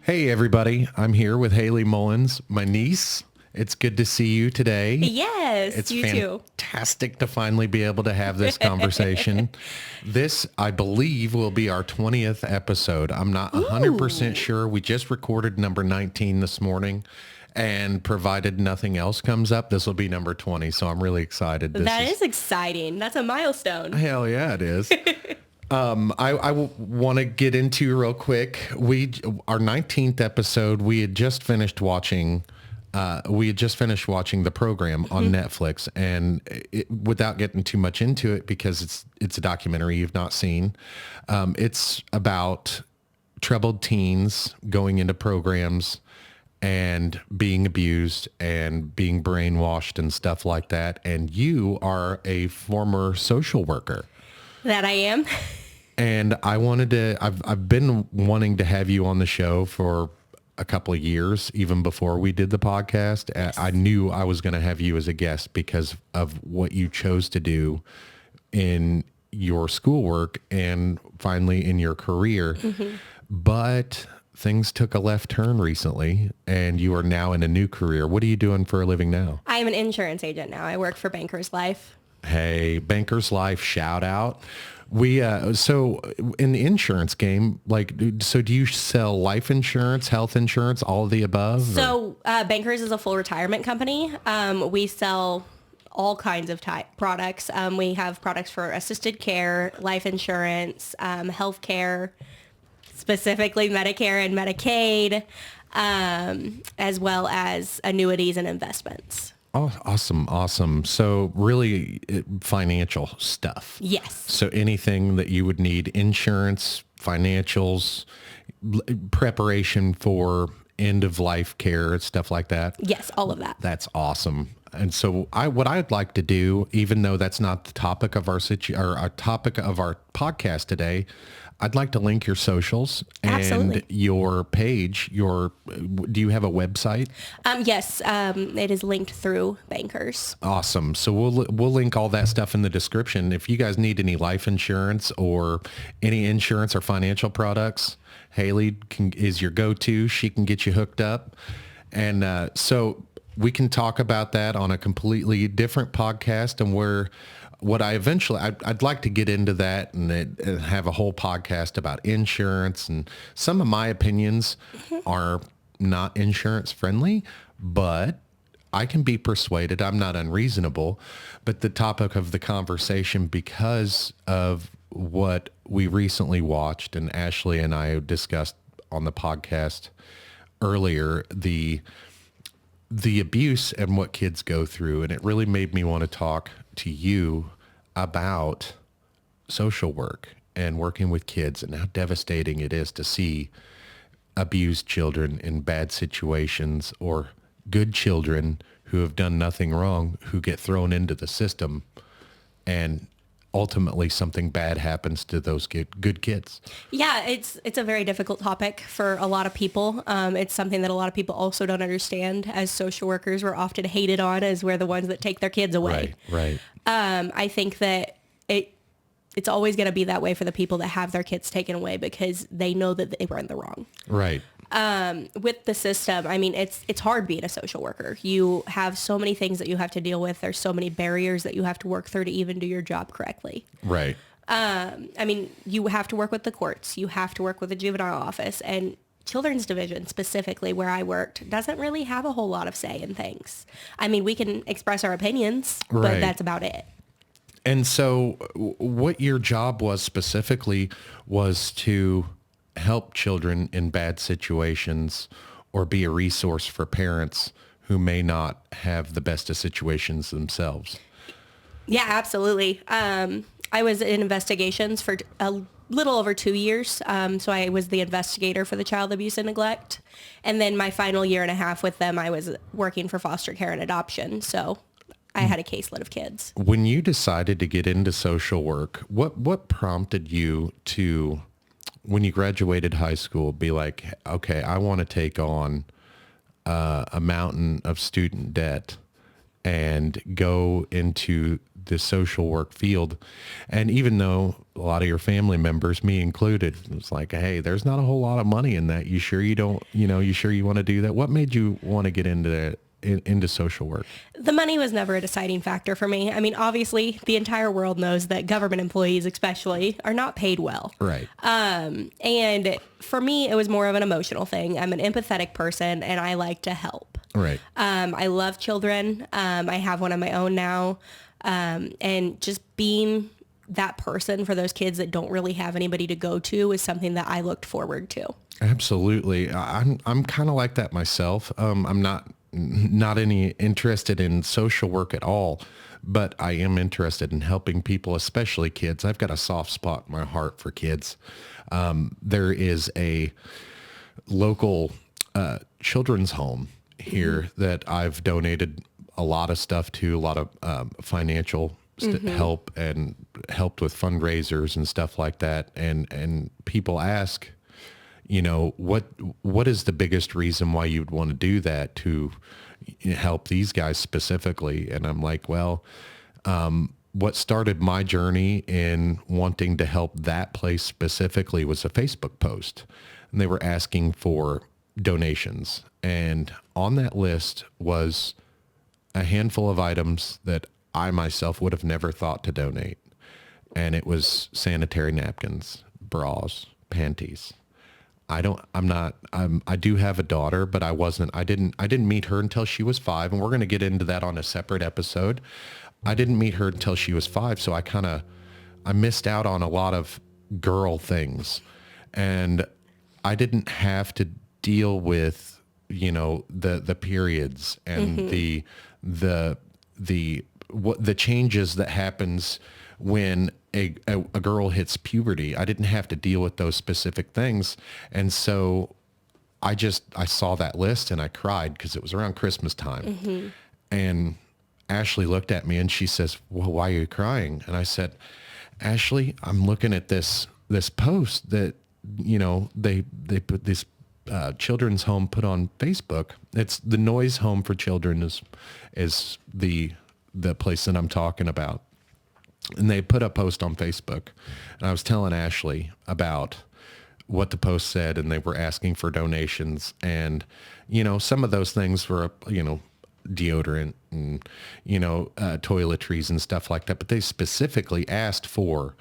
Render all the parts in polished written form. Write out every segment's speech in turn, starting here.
Hey, everybody. I'm here with Hailie Mullins, my niece. It's good to see you today. Yes, It's you too. fantastic to finally be able to have this conversation. This, I believe, will be our 20th episode. I'm not 100% Ooh, sure. We just recorded number 19 this morning, and provided nothing else comes up, this will be number 20. So I'm really excited. that is exciting. That's a milestone. Hell yeah, it is. I want to get into real quick. Our 19th episode, we had just finished watching the program on Netflix, and without getting too much into it, because it's a documentary you've not seen. It's about troubled teens going into programs and being abused and being brainwashed and stuff like that. And you are a former social worker. That I am. And I've been wanting to have you on the show for a couple of years, even before we did the podcast. Yes. I knew I was going to have you as a guest because of what you chose to do in your schoolwork and finally in your career. Mm-hmm. But things took a left turn recently, and you are now in a new career. What are you doing for a living now? I am an insurance agent now. I work for Bankers Life. Hey, Bankers Life, shout out. So in the insurance game, so do you sell life insurance, health insurance, all of the above? So Bankers is a full retirement company. We sell all kinds of type products. We have products for assisted care, life insurance, health care, specifically Medicare and Medicaid, as well as annuities and investments. Oh, awesome. So really financial stuff. Yes. So anything that you would need, insurance, financials, preparation for end of life care, stuff like that. Yes, all of that. That's awesome. And so what I'd like to do, even though that's not the topic of our topic of our podcast today, I'd like to link your socials and Absolutely. your page. Do you have a website? Yes, it is linked through Bankers. Awesome. So we'll link all that stuff in the description. If you guys need any life insurance or any insurance or financial products, Hailie is your go-to. She can get you hooked up. And so we can talk about that on a completely different podcast, and I'd like to get into that and have a whole podcast about insurance. And some of my opinions are not insurance friendly, but I can be persuaded. I'm not unreasonable. But the topic of the conversation, because of what we recently watched and Ashley and I discussed on the podcast earlier, the abuse and what kids go through. And it really made me want to talk to you about social work and working with kids and how devastating it is to see abused children in bad situations, or good children who have done nothing wrong who get thrown into the system, and ultimately something bad happens to those good kids. Yeah, it's a very difficult topic for a lot of people. It's something that a lot of people also don't understand. As social workers, we're often hated on as we're the ones that take their kids away. Right. I think that it's always going to be that way for the people that have their kids taken away, because they know that they were in the wrong. Right. With the system, I mean, it's hard being a social worker. You have so many things that you have to deal with. There's so many barriers that you have to work through to even do your job correctly. Right. I mean, you have to work with the courts. You have to work with the juvenile office, and children's division specifically, where I worked, doesn't really have a whole lot of say in things. I mean, we can express our opinions, Right. but that's about it. And so what your job was specifically was to help children in bad situations, or be a resource for parents who may not have the best of situations themselves. Yeah, absolutely. I was in investigations for a little over 2 years. So I was the investigator for the child abuse and neglect. And then my final year and a half with them, I was working for foster care and adoption. So I had a caseload of kids. When you decided to get into social work, what prompted you to, when you graduated high school, be like, okay, I want to take on a mountain of student debt and go into the social work field. And even though a lot of your family members, me included, it's like, hey, there's not a whole lot of money in that. You sure you don't, you sure you want to do that? What made you want to get into that? Into social work? The money was never a deciding factor for me. I mean, obviously, the entire world knows that government employees, especially, are not paid well. Right. And for me, it was more of an emotional thing. I'm an empathetic person, and I like to help. Right. I love children. I have one of my own now. And just being that person for those kids that don't really have anybody to go to is something that I looked forward to. Absolutely. I'm kind of like that myself. I'm not any interested in social work at all, but I am interested in helping people, especially kids. I've got a soft spot in my heart for kids. There is a local children's home here that I've donated a lot of stuff to, a lot of financial help, and helped with fundraisers and stuff like that. And people ask, what is the biggest reason why you'd want to do that to help these guys specifically? And I'm like, well, what started my journey in wanting to help that place specifically was a Facebook post, and they were asking for donations. And on that list was a handful of items that I myself would have never thought to donate. And it was sanitary napkins, bras, panties. I do have a daughter, but I didn't meet her until she was 5. And we're going to get into that on a separate episode. I didn't meet her until she was 5. So I missed out on a lot of girl things, and I didn't have to deal with, the periods and the changes that happens when a girl hits puberty. I didn't have to deal with those specific things. And so I saw that list and I cried because it was around Christmas time. Mm-hmm. And Ashley looked at me and she says, well, why are you crying? And I said, Ashley, I'm looking at this post that, they put this children's home put on Facebook. It's the Noise Home for Children is the place that I'm talking about. And they put a post on Facebook, and I was telling Ashley about what the post said, and they were asking for donations. And, some of those things were, deodorant and, toiletries and stuff like that. But they specifically asked for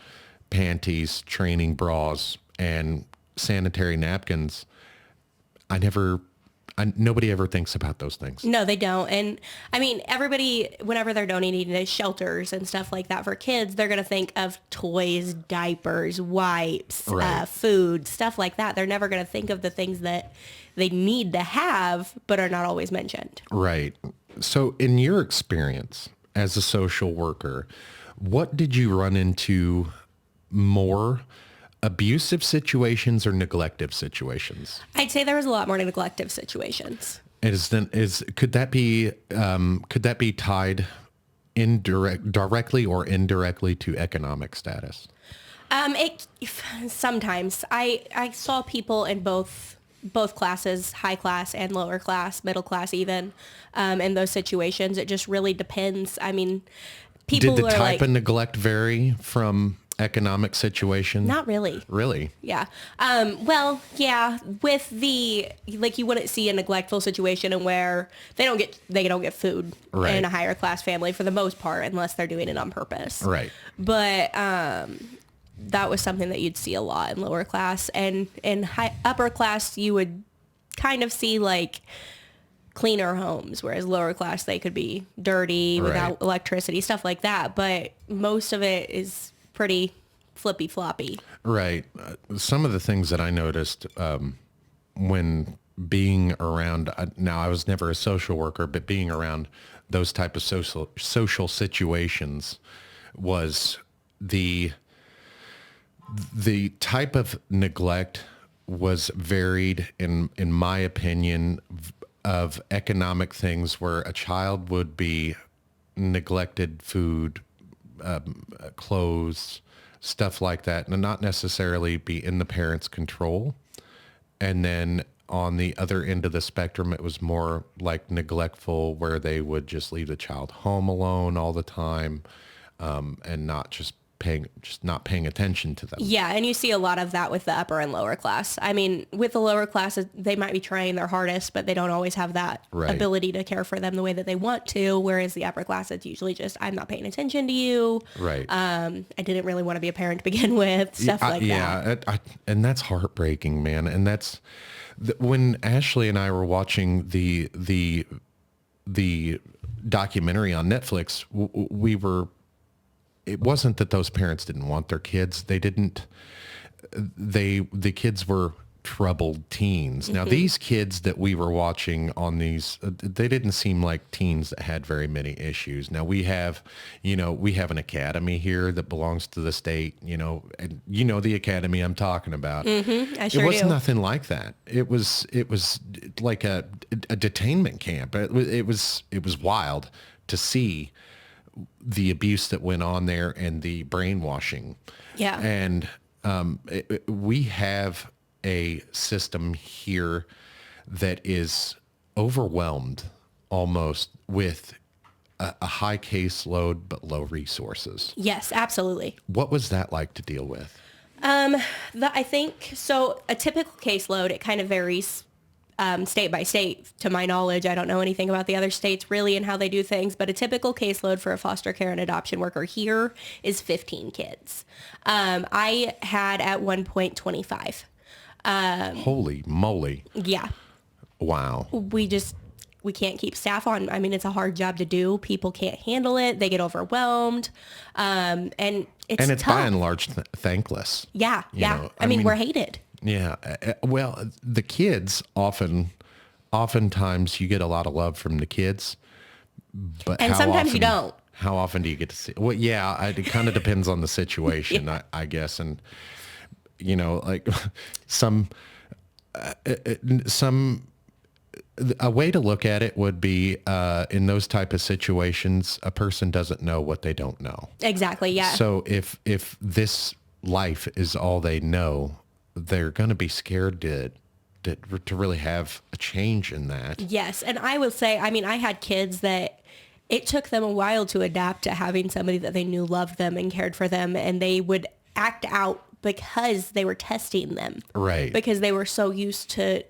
panties, training bras, and sanitary napkins. Nobody ever thinks about those things. No, they don't. And I mean, everybody, whenever they're donating to shelters and stuff like that for kids, they're going to think of toys, diapers, wipes, right. Food, stuff like that. They're never going to think of the things that they need to have, but are not always mentioned. Right. So in your experience as a social worker, what did you run into more? Abusive situations or neglective situations? I'd say there was a lot more neglective situations. Could that be tied directly or indirectly to economic status? Sometimes I saw people in both classes, high class and lower class, middle class even, in those situations. It just really depends. I mean, people did the type of neglect vary from economic situation? Not really. Really? Yeah. Well, yeah, with you wouldn't see a neglectful situation and where they don't get food right. in a higher class family for the most part, unless they're doing it on purpose. Right. But, that was something that you'd see a lot in lower class, and in upper class, you would kind of see like cleaner homes, whereas lower class, they could be dirty without electricity, stuff like that. But most of it is pretty flippy floppy. Right. Some of the things that I noticed when being around, now I was never a social worker, but being around those type of social situations was the type of neglect was varied in my opinion of economic things, where a child would be neglected food, clothes, stuff like that, and not necessarily be in the parent's control. And then on the other end of the spectrum, it was more like neglectful, where they would just leave the child home alone all the time. and not paying attention to them. Yeah, and you see a lot of that with the upper and lower class. I mean, with the lower class, they might be trying their hardest, but they don't always have that ability to care for them the way that they want to, whereas the upper class, it's usually just, I'm not paying attention to you. Right. I didn't really want to be a parent to begin with, stuff like that. Yeah, and that's heartbreaking, man. And that's when Ashley and I were watching the documentary on Netflix, it wasn't that those parents didn't want their kids. The kids were troubled teens. Now, these kids that we were watching on these, they didn't seem like teens that had very many issues. Now we have an academy here that belongs to the state, and the academy I'm talking about. I sure It was do. nothing like that. It was like a detainment camp. It was wild to see the abuse that went on there and the brainwashing. Yeah. And we have a system here that is overwhelmed almost with a high caseload but low resources. Yes, absolutely. What was that like to deal with? I think, so a typical caseload, it kind of varies state by state. To my knowledge, I don't know anything about the other states really and how they do things, but a typical caseload for a foster care and adoption worker here is 15 kids. I had at one point 25. Holy moly. Yeah. Wow. We can't keep staff on. I mean, it's a hard job to do. People can't handle it. They get overwhelmed. And it's tough. By and large thankless. Yeah. I mean, we're hated. Yeah. Well, the kids oftentimes you get a lot of love from the kids, but and sometimes you don't. How often do you get to see? Well, yeah, it kind of depends on the situation, yeah. I guess. And, like a way to look at it would be in those type of situations, a person doesn't know what they don't know. Exactly. Yeah. So if this life is all they know, they're going to be scared to really have a change in that. Yes. And I will say, I mean, I had kids that it took them a while to adapt to having somebody that they knew loved them and cared for them, and they would act out because they were testing them. Right. Because they were so used to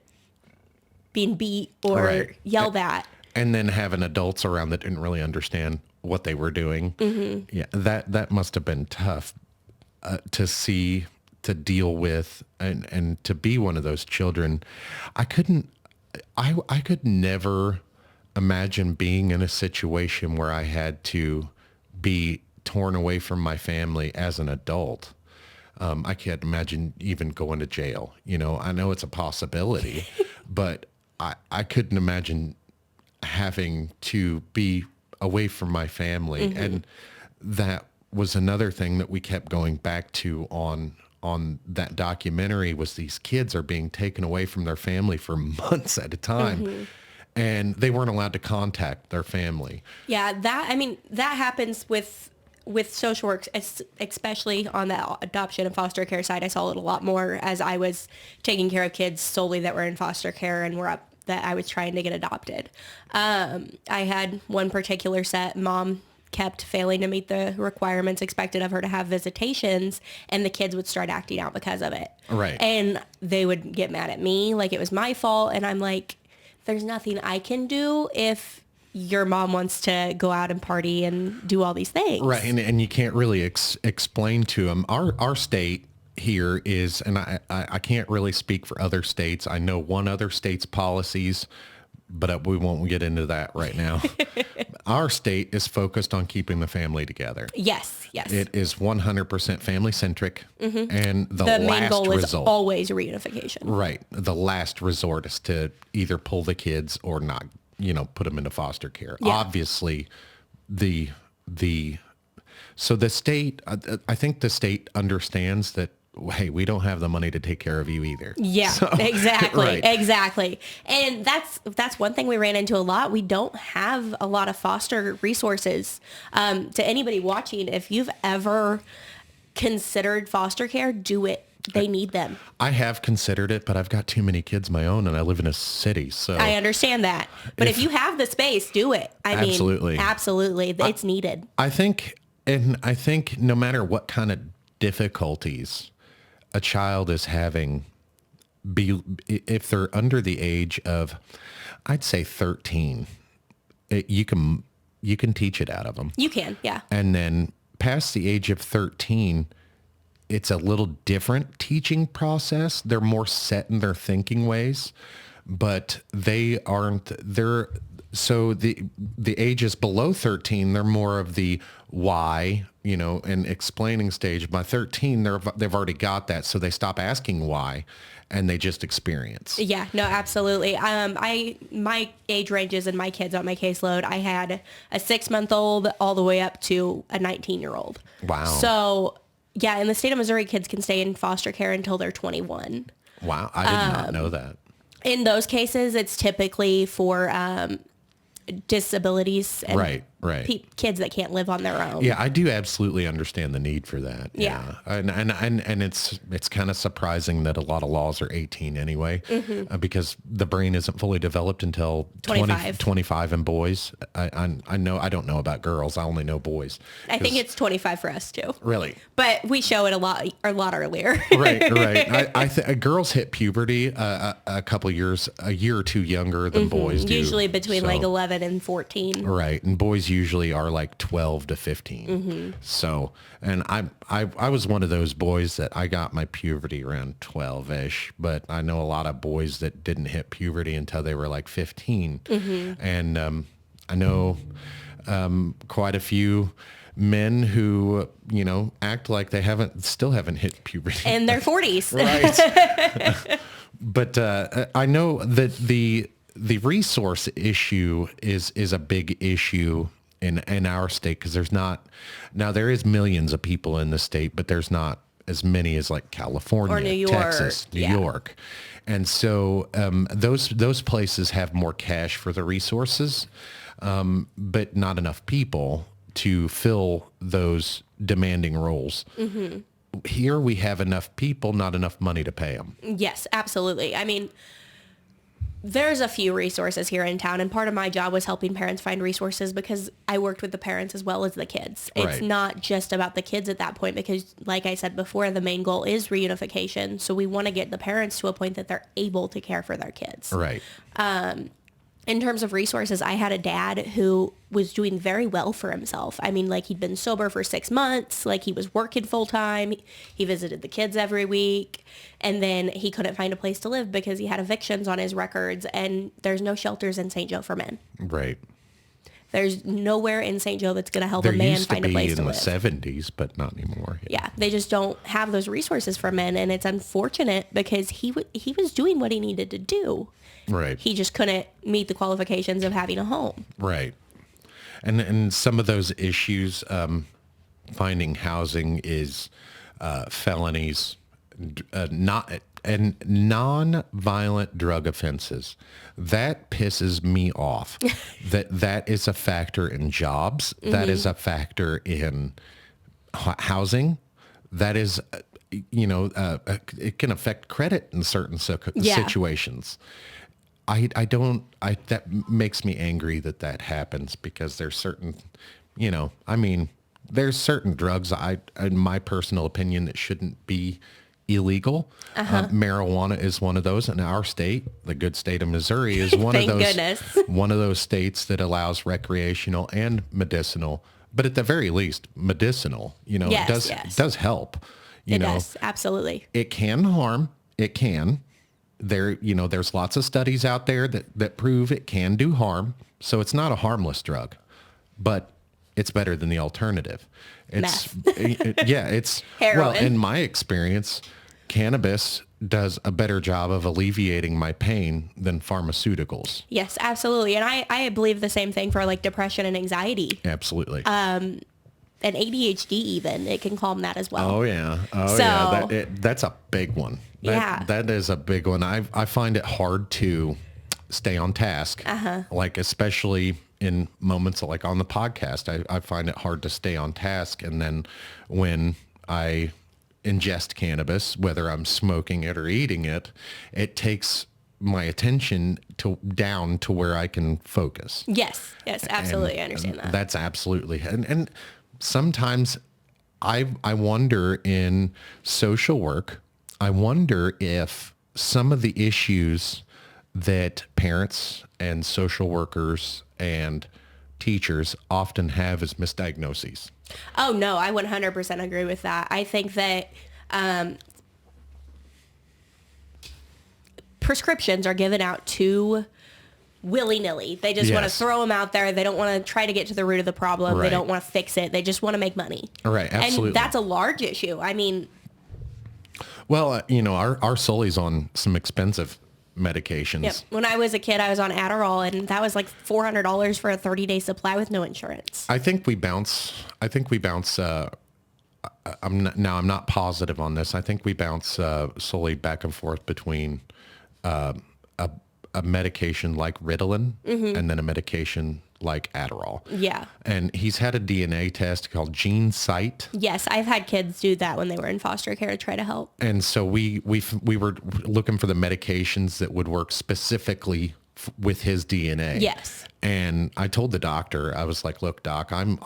being beat or yelled at. And then having adults around that didn't really understand what they were doing. Mm-hmm. Yeah, that must have been tough to see, to deal with, and to be one of those children. I could never imagine being in a situation where I had to be torn away from my family as an adult. I can't imagine even going to jail. I know it's a possibility, but I couldn't imagine having to be away from my family. Mm-hmm. And that was another thing that we kept going back to on that documentary, was these kids are being taken away from their family for months at a time. Mm-hmm. And they weren't allowed to contact their family. Yeah, that happens with social work, especially on the adoption and foster care side. I saw it a lot more as I was taking care of kids solely that were in foster care and were up that I was trying to get adopted. I had one particular set. Mom kept failing to meet the requirements expected of her to have visitations, and the kids would start acting out because of it. Right. And they would get mad at me like it was my fault. And I'm like, there's nothing I can do if your mom wants to go out and party and do all these things. Right. And you can't really explain to them. Our state here is, and I can't really speak for other states. I know one other state's policies, but we won't get into that right now. Our state is focused on keeping the family together. Yes. It is 100% family centric. Mm-hmm. And the main last goal result is always reunification. Right. The last resort is to either pull the kids or not, put them into foster care. Yeah. Obviously, so the state, I think the state understands that, hey, we don't have the money to take care of you either. Yeah, so, exactly. Right. Exactly. And that's one thing we ran into a lot. We don't have a lot of foster resources. To anybody watching, if you've ever considered foster care, do it. They need them. I have considered it, but I've got too many kids of my own and I live in a city. So I understand that. But if you have the space, do it. Absolutely. It's needed. I think And I think no matter what kind of difficulties a child is having, if they're under the age of, I'd say 13, you can teach it out of them. You can, yeah. And then past the age of 13, it's a little different teaching process. They're more set in their thinking ways, but so the ages below 13, they're more of the why, and explaining stage. By 13, they've already got that. So they stop asking why and they just experience. Yeah, no, absolutely. My age ranges and my kids on my caseload, I had a 6-month-old all the way up to a 19-year-old. Wow. So yeah, in the state of Missouri, kids can stay in foster care until they're 21. Wow. I did not know that. In those cases, it's typically for disabilities and Right. kids that can't live on their own. Yeah, I do absolutely understand the need for that. Yeah. And it's kind of surprising that a lot of laws are 18 anyway, because the brain isn't fully developed until 25 in boys. I know, I don't know about girls. I only know boys. I think it's 25 for us too. Really? But we show it a lot earlier. Right. Girls hit puberty a year or two younger than boys do. Usually between like 11 and 14. Right. And boys usually are like 12 to 15. So, and I was one of those boys that I got my puberty around 12-ish, but I know a lot of boys that didn't hit puberty until they were like 15. And I know quite a few men who, act like they still haven't hit puberty. In their 40s. Right. But I know that the resource issue is a big issue in our state, because there is millions of people in the state, but there's not as many as like California, or New York, Texas, New York. And so those places have more cash for the resources, but not enough people to fill those demanding roles. Here we have enough people, not enough money to pay them. Yes, absolutely. I mean, there's a few resources here in town, and part of my job was helping parents find resources because I worked with the parents as well as the kids. It's Right. not just about the kids at that point, because like I said before, the main goal is reunification. So we want to get the parents to a point that they're able to care for their kids. Right. In terms of resources, I had a dad who was doing very well for himself. I mean, like, he'd been sober for 6 months, like he was working full time. He visited the kids every week, and then he couldn't find a place to live because he had evictions on his records, and there's no shelters in St. Joe for men. Right. There's nowhere in St. Joe that's going to help a man find a place to live. There used to be in the 70s, but not anymore. Yeah, they just don't have those resources for men, and it's unfortunate because he was doing what he needed to do. Right. He just couldn't meet the qualifications of having a home. Right. And some of those issues, finding housing is felonies, non-violent drug offenses. That pisses me off. that is a factor in jobs. That is a factor in housing. That is, it can affect credit in certain situations. That makes me angry that happens, because there's certain, there's certain drugs, in my personal opinion, that shouldn't be illegal. Marijuana is one of those in our state. The good state of Missouri is one of those, one of those states that allows recreational and medicinal, but at the very least medicinal, it does help. It does. Absolutely. It can harm. It can. There's lots of studies out there that prove it can do harm. So it's not a harmless drug, but it's better than the alternative. It's heroin. Well, in my experience, cannabis does a better job of alleviating my pain than pharmaceuticals. Yes, absolutely. And I believe the same thing for like depression and anxiety. Absolutely. And ADHD even, it can calm that as well. Oh yeah. Yeah. That's a big one. That is a big one. I find it hard to stay on task. Like, especially in moments like on the podcast, I find it hard to stay on task. And then when I ingest cannabis, whether I'm smoking it or eating it, it takes my attention down to where I can focus. Yes, absolutely. I understand that. That's absolutely. And sometimes I wonder in social work, I wonder if some of the issues that parents and social workers and teachers often have as misdiagnoses. Oh, no, I 100% agree with that. I think that prescriptions are given out too willy-nilly. They just want to Yes. throw them out there. They don't want to try to get to the root of the problem. They Right. don't want to fix it. They just want to make money. Right, absolutely. And that's a large issue. I mean, Well, our Sully's on some expensive medications. yep. When I was a kid, I was on Adderall, and that was like $400 for a 30-day supply with no insurance. I think we bounce. I'm not positive on this. I think we bounce solely back and forth between a medication like Ritalin and then a medication like Adderall. Yeah. And he's had a DNA test called Gene Sight. Yes, I've had kids do that when they were in foster care to try to help. And so we were looking for the medications that would work specifically with his DNA. Yes. And I told the doctor, I was like, look, doc, I'm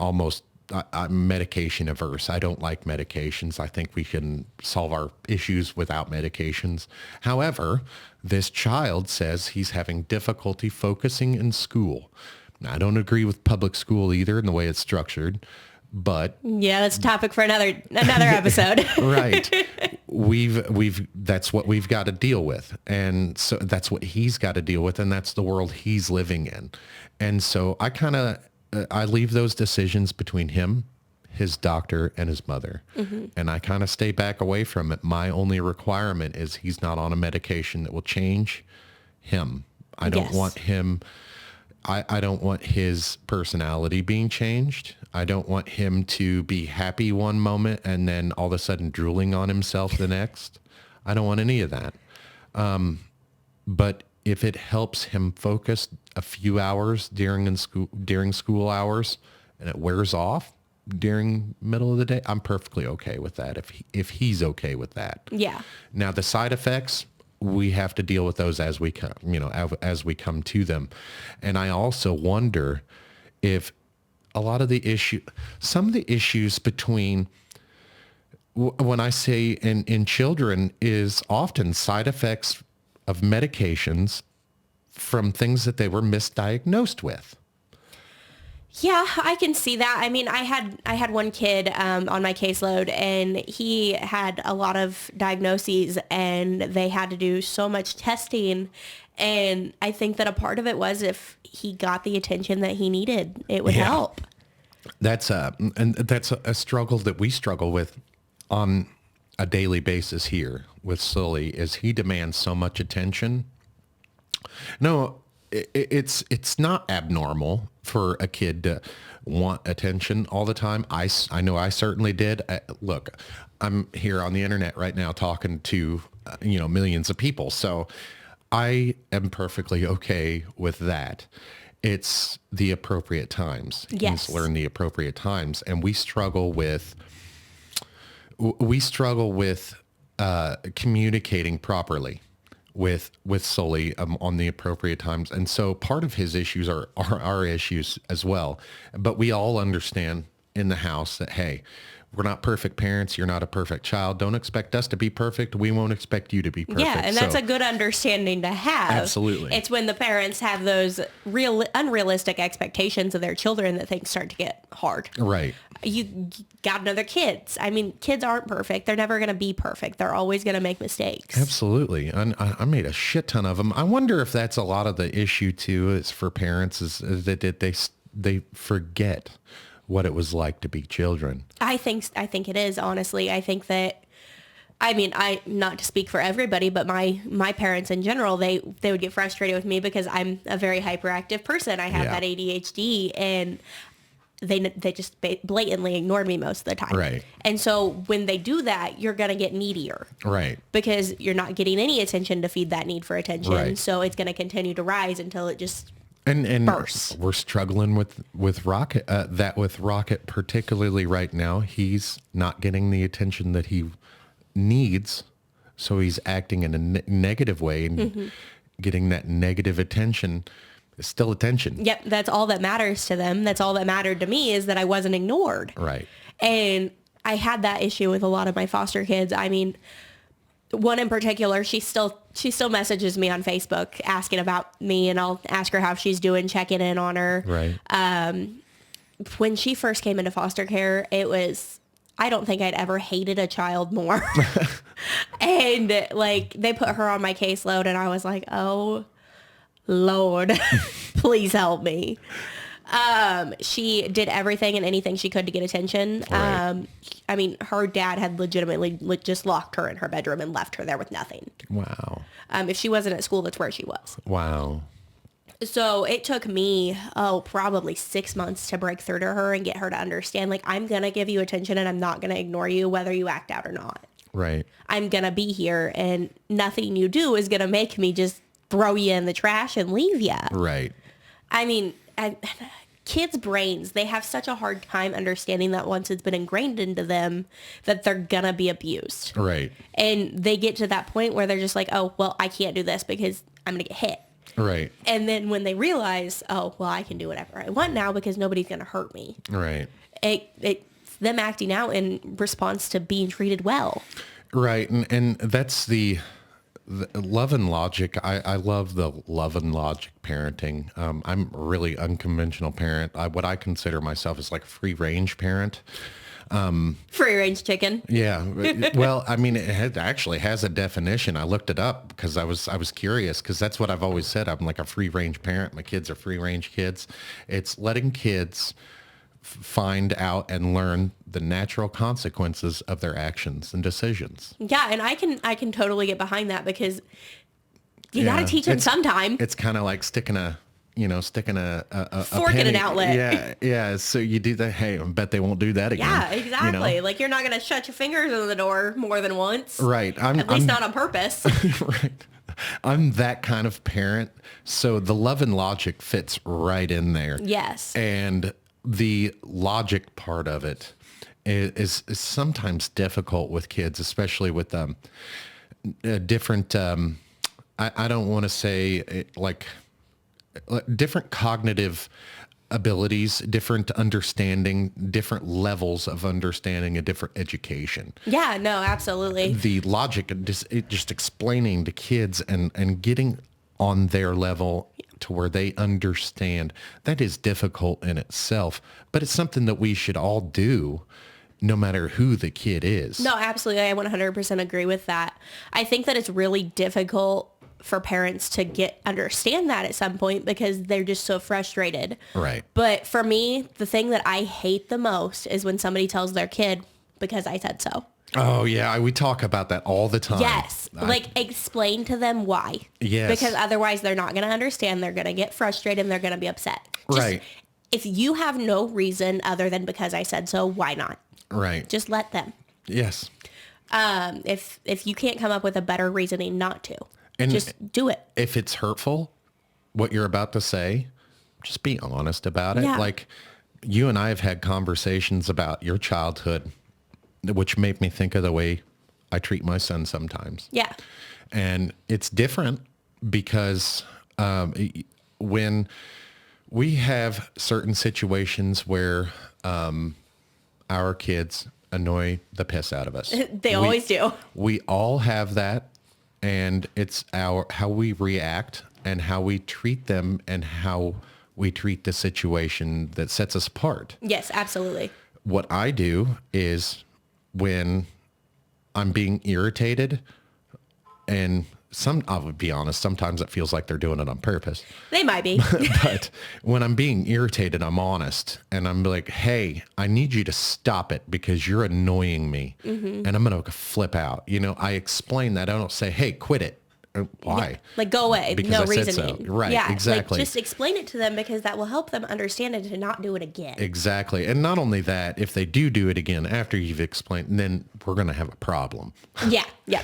medication averse. I don't like medications. I think we can solve our issues without medications. However, this child says he's having difficulty focusing in school. Now, I don't agree with public school either in the way it's structured, but Yeah, that's a topic for another episode. right. That's what we've got to deal with. And so that's what he's got to deal with. And that's the world he's living in. And so I leave those decisions between him, his doctor, and his mother. Mm-hmm. And I kind of stay back away from it. My only requirement is he's not on a medication that will change him. I don't want him. I don't want his personality being changed. I don't want him to be happy one moment and then all of a sudden drooling on himself the next. I don't want any of that. But if it helps him focus a few hours during school hours and it wears off during middle of the day, I'm perfectly okay with that if he's okay with that. Yeah. Now the side effects, we have to deal with those as we come, as we come to them. And I also wonder if some of the issues between, when I say in children, is often side effects of medications from things that they were misdiagnosed with. Yeah, I can see that. I mean, I had one kid on my caseload, and he had a lot of diagnoses, and they had to do so much testing. And I think that a part of it was if he got the attention that he needed, it would help. That's a struggle that we struggle with on a daily basis here with Sully, is he demands so much attention. No, it's not abnormal for a kid to want attention all the time. I know I certainly did. Look, I'm here on the internet right now talking to millions of people, so I am perfectly okay with that. It's the appropriate times. Yes. Learn the appropriate times, and we struggle with communicating properly with Sully on the appropriate times. And so part of his issues are our issues as well. But we all understand in the house that, hey, we're not perfect parents. You're not a perfect child. Don't expect us to be perfect. We won't expect you to be perfect. Yeah, and that's a good understanding to have. Absolutely. It's when the parents have those unrealistic expectations of their children that things start to get hard. Right. You got another kids. I mean, kids aren't perfect. They're never going to be perfect. They're always going to make mistakes. Absolutely. I made a shit ton of them. I wonder if that's a lot of the issue too, is for parents, is that they forget what it was like to be children. I think it is, honestly. I think that, I mean, not to speak for everybody, but my parents in general, they would get frustrated with me because I'm a very hyperactive person. I have that ADHD, and they just blatantly ignored me most of the time. Right. And so when they do that, you're going to get needier. Right. Because you're not getting any attention to feed that need for attention. Right. So it's going to continue to rise until it just and bursts. We're struggling with Rocket, with Rocket particularly right now. He's not getting the attention that he needs. So he's acting in a negative way and getting that negative attention. It's still attention. Yep. That's all that matters to them. That's all that mattered to me, is that I wasn't ignored. Right. And I had that issue with a lot of my foster kids. I mean, one in particular, she still messages me on Facebook asking about me, and I'll ask her how she's doing, checking in on her. Right. When she first came into foster care, I don't think I'd ever hated a child more. And like, they put her on my caseload, and I was like, oh Lord, please help me. She did everything and anything she could to get attention. Right. I mean, her dad had legitimately just locked her in her bedroom and left her there with nothing. Wow. If she wasn't at school, that's where she was. Wow. So it took me, probably 6 months to break through to her and get her to understand, like, I'm going to give you attention and I'm not going to ignore you whether you act out or not. Right. I'm going to be here, and nothing you do is going to make me just throw you in the trash and leave you. Right. I mean, kids' brains, they have such a hard time understanding that once it's been ingrained into them that they're gonna be abused. Right. And they get to that point where they're just like, oh, well, I can't do this because I'm gonna get hit. Right. And then when they realize, oh, well, I can do whatever I want now because nobody's gonna hurt me. Right. It's them acting out in response to being treated well. Right. And that's the love and logic. I love the love and logic parenting. I'm a really unconventional parent. What I consider myself is like a free range parent. Free range chicken. Yeah. Well, I mean, actually has a definition. I looked it up because I was curious, because that's what I've always said. I'm like a free range parent. My kids are free range kids. It's letting kids find out and learn the natural consequences of their actions and decisions. Yeah, and I can totally get behind that, because you got to teach them sometime. It's kind of like sticking a fork in an outlet. Yeah, yeah. So you do that. Hey, I bet they won't do that again. Yeah, exactly. Like, you're not going to shut your fingers in the door more than once. Right. At least not on purpose. Right. I'm that kind of parent. So the love and logic fits right in there. Yes. And the logic part of it is sometimes difficult with kids, especially with different, I don't want to say like different cognitive abilities, different understanding, different levels of understanding, a different education. Yeah, no, absolutely. The logic, just explaining to kids and getting on their level to where they understand, that is difficult in itself, but it's something that we should all do no matter who the kid is. No, absolutely. I 100% agree with that. I think that it's really difficult for parents to understand that at some point, because they're just so frustrated. Right. But for me, the thing that I hate the most is when somebody tells their kid, because I said so. Oh, yeah. We talk about that all the time. Yes. Explain to them why. Yes. Because otherwise they're not going to understand. They're going to get frustrated and they're going to be upset. Right. If you have no reason other than because I said so, why not? Right. Just let them. Yes. If you can't come up with a better reasoning not to, and just do it. If it's hurtful, what you're about to say, just be honest about it. Yeah. Like, you and I have had conversations about your childhood, which make me think of the way I treat my son sometimes. Yeah. And it's different because when we have certain situations where our kids annoy the piss out of us. They always do. We all have that, and it's how we react and how we treat them and how we treat the situation that sets us apart. Yes, absolutely. What I do is, when I'm being irritated, and I'll be honest, sometimes it feels like they're doing it on purpose. They might be. But when I'm being irritated, I'm honest, and I'm like, hey, I need you to stop it because you're annoying me. Mm-hmm. And I'm going to flip out. I explain that. I don't say, hey, quit it. Why? Yeah. Like, go away. Because no I said reasoning. so. Right. Yeah, exactly. Like, just explain it to them, because that will help them understand it to not do it again. Exactly. And not only that, if they do it again after you've explained, then we're going to have a problem. Yeah. Yeah.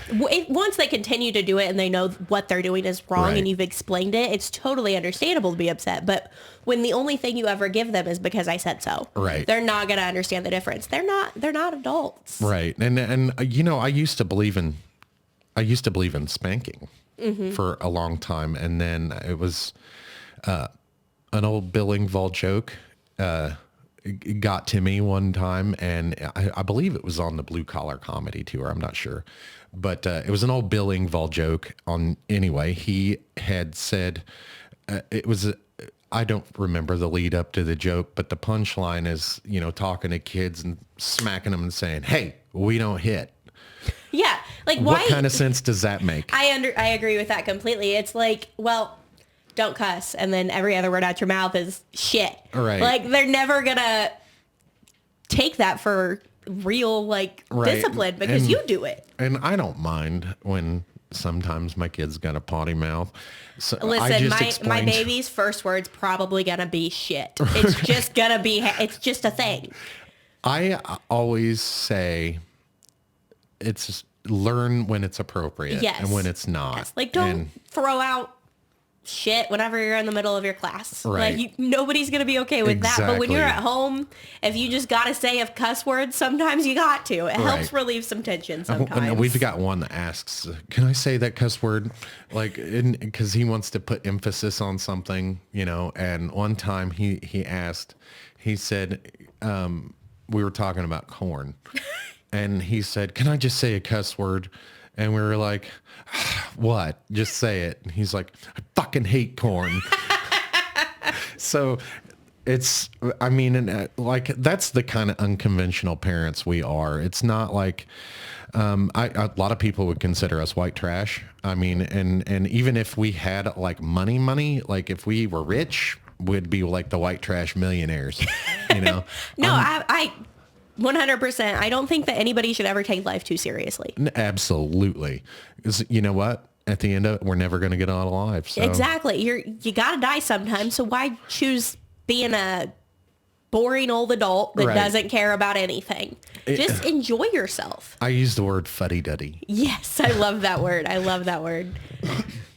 Once they continue to do it and they know what they're doing is wrong, Right. and you've explained it, it's totally understandable to be upset. But when the only thing you ever give them is because I said so, right, they're not going to understand the difference. They're not adults. Right. And I used to believe in spanking. Mm-hmm. For a long time. And then it was an old Bill Engvall joke got to me one time, and I believe it was on the Blue Collar Comedy Tour. I'm not sure, but it was an old Bill Engvall joke. Anyway, he had said it was. I don't remember the lead up to the joke, but the punchline is, talking to kids and smacking them and saying, "Hey, we don't hit." Yeah, like why? What kind of sense does that make? I agree with that completely. It's like, well, don't cuss, and then every other word out your mouth is shit. Right. Like they're never gonna take that for real, discipline because you do it. And I don't mind when sometimes my kid's got a potty mouth. So Listen, my baby's first word's probably gonna be shit. It's just gonna be. It's just a thing. I always say, it's just learn when it's appropriate and when it's not. Yes. Like don't throw out shit whenever you're in the middle of your class. Right. Like nobody's gonna be okay with that. But when you're at home, if you just gotta say a cuss word, sometimes you got to. It helps relieve some tension sometimes. We've got one that asks, "Can I say that cuss word?" Because he wants to put emphasis on something, And one time he asked, he said, we were talking about corn, and he said, "Can I just say a cuss word?" And we were like, "What? Just say it." And he's like, "I fucking hate corn." So that's the kind of unconventional parents we are. It's not like, a lot of people would consider us white trash. I mean, and even if we had like money, like if we were rich, we'd be like the white trash millionaires, No, I 100%. I don't think that anybody should ever take life too seriously. Absolutely. Because you know what? At the end of it, we're never going to get out alive. So. Exactly. You got to die sometime. So why choose being a boring old adult that doesn't care about anything? Just enjoy yourself. I use the word fuddy-duddy. Yes, I love that word. I love that word.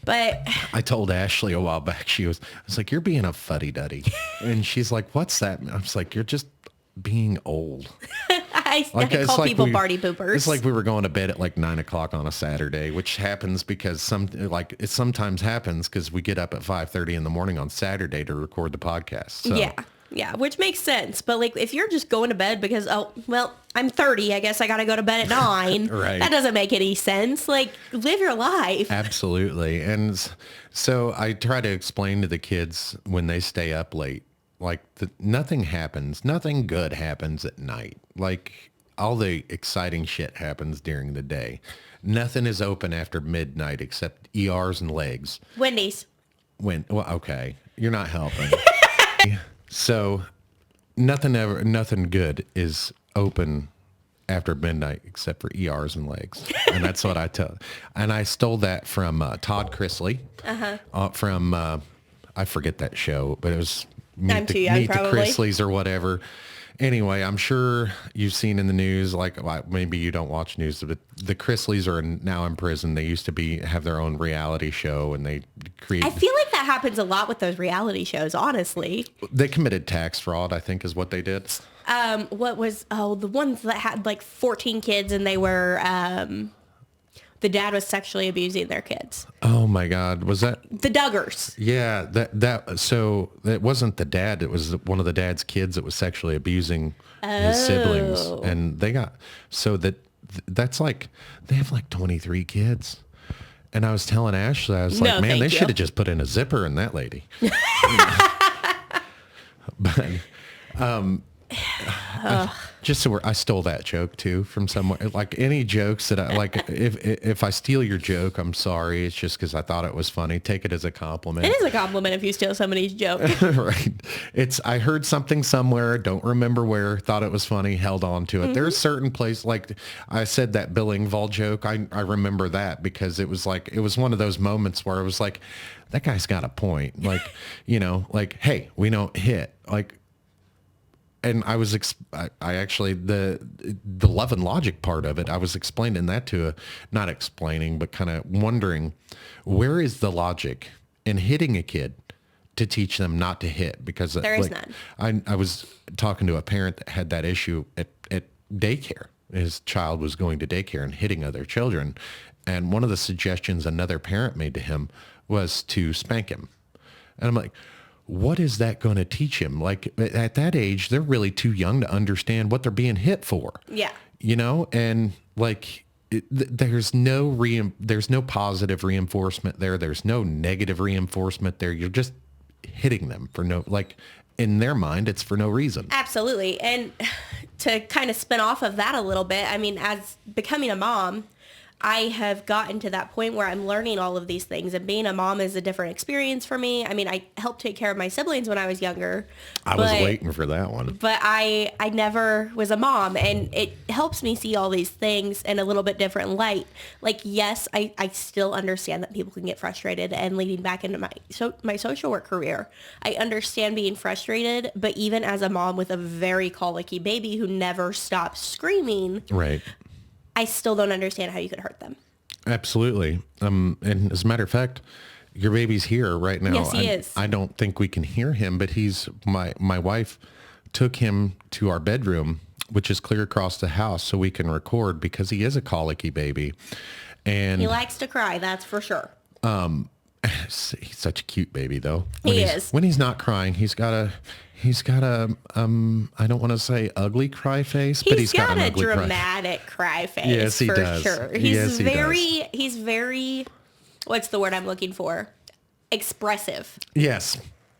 But I told Ashley a while back, I was like, "You're being a fuddy-duddy." And she's like, "What's that?" I was like, "You're just being old." I call people party poopers. It's like we were going to bed at like 9:00 on a Saturday, which happens because it sometimes happens because we get up at 5:30 in the morning on Saturday to record the podcast. So. Yeah, which makes sense. But like, if you're just going to bed because, I'm 30, I guess I got to go to bed at 9. Right. That doesn't make any sense. Like, live your life. Absolutely. And so I try to explain to the kids when they stay up late, like nothing good happens at night. Like all the exciting shit happens during the day. Nothing is open after midnight except ERs and legs. Wendy's. Okay. You're not helping. So nothing good is open after midnight except for ERs and legs. And that's what I tell. And I stole that from Todd Chrisley from, I forget that show, but it was Meet the Chrisleys or whatever. Anyway, I'm sure you've seen in the news, maybe you don't watch news, but the Chrisleys are now in prison. They used to have their own reality show, and they create. I feel like that happens a lot with those reality shows, honestly. They committed tax fraud, I think, is what they did. The ones that had like 14 kids and they were, the dad was sexually abusing their kids. Oh my God. Was that? The Duggars. Yeah. So it wasn't the dad. It was one of the dad's kids that was sexually abusing his siblings. And that's like, they have like 23 kids. And I was telling Ashley, I was like, man, they should have just put in a zipper in that lady. But, just so I stole that joke too from somewhere. Like any jokes that I like, if I steal your joke, I'm sorry. It's just because I thought it was funny. Take it as a compliment. It is a compliment if you steal somebody's joke. Right. I heard something somewhere, don't remember where, thought it was funny, held on to it. Mm-hmm. There's certain places, like I said that Bill Engvall joke. I remember that because it was one of those moments where it was like, that guy's got a point. Like, hey, we don't hit. Like, and I was, I actually, the love and logic part of it, I was explaining that not explaining, but kind of wondering, where is the logic in hitting a kid to teach them not to hit? Because there is none. I was talking to a parent that had that issue at daycare. His child was going to daycare and hitting other children. And one of the suggestions another parent made to him was to spank him. And I'm like, what is that going to teach him? Like at that age, they're really too young to understand what they're being hit for. Yeah. You know, and like there's no positive reinforcement there. There's no negative reinforcement there. You're just hitting them for no, like in their mind, it's for no reason. Absolutely. And to kind of spin off of that a little bit, I mean, as becoming a mom, I have gotten to that point where I'm learning all of these things, and being a mom is a different experience for me. I mean, I helped take care of my siblings when I was younger. I was waiting for that one. But I never was a mom, and it helps me see all these things in a little bit different light. Like, yes, I still understand that people can get frustrated, and leading back into my social work career, I understand being frustrated, but even as a mom with a very colicky baby who never stops screaming, right, I still don't understand how you could hurt them. Absolutely. And as a matter of fact, your baby's here right now. Yes, he is. I don't think we can hear him, but my wife took him to our bedroom, which is clear across the house, so we can record because he is a colicky baby. And he likes to cry, that's for sure. He's such a cute baby though. He is. When he's not crying, he's got a I don't want to say ugly cry face, but he's got an ugly dramatic cry face. Yes, he does. Sure. He's very, what's the word I'm looking for? Expressive. Yes.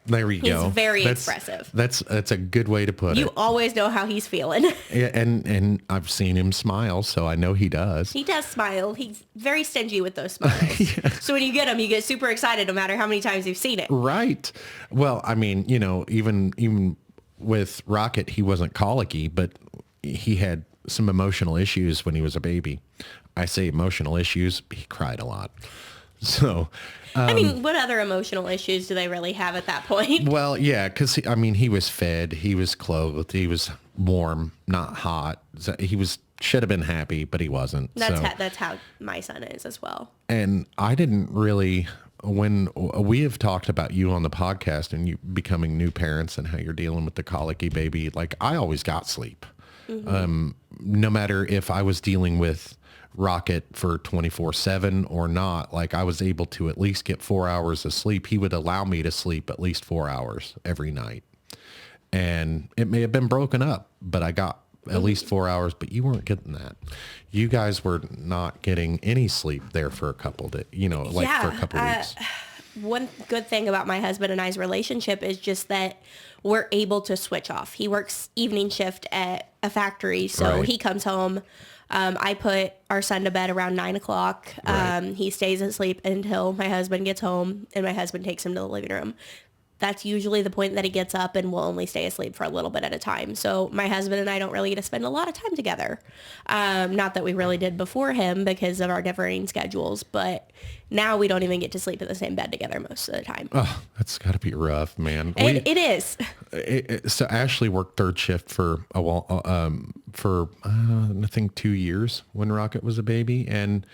There we go. He's very expressive. That's a good way to put it. You always know how he's feeling. Yeah, and I've seen him smile, so I know he does. He does smile. He's very stingy with those smiles. Yeah. So when you get him, you get super excited no matter how many times you've seen it. Right. Well, I mean, you know, even with Rocket, he wasn't colicky, but he had some emotional issues when he was a baby. I say emotional issues. He cried a lot. So, I mean, what other emotional issues do they really have at that point? Well, yeah, because he was fed, he was clothed, he was warm, not hot. So should have been happy, but he wasn't. That's how my son is as well. And I didn't really, when we have talked about you on the podcast and you becoming new parents and how you're dealing with the colicky baby, like I always got sleep. Mm-hmm. No matter if I was dealing with Rocket for 24/7 or not, like I was able to at least get 4 hours of sleep. He would allow me to sleep at least 4 hours every night. And it may have been broken up, but I got at least 4 hours, but you weren't getting that. You guys were not getting any sleep there for a couple days, for a couple weeks. One good thing about my husband and I's relationship is just that we're able to switch off. He works evening shift at a factory, so He comes home. I put our son to bed around 9 o'clock. Right. He stays asleep until my husband gets home, and my husband takes him to the living room. That's usually the point that he gets up and will only stay asleep for a little bit at a time. So my husband and I don't really get to spend a lot of time together. Not that we really did before him because of our differing schedules, but now we don't even get to sleep in the same bed together most of the time. Oh, that's got to be rough, man. It is. So Ashley worked third shift for a while, I think 2 years when Rocket was a baby. And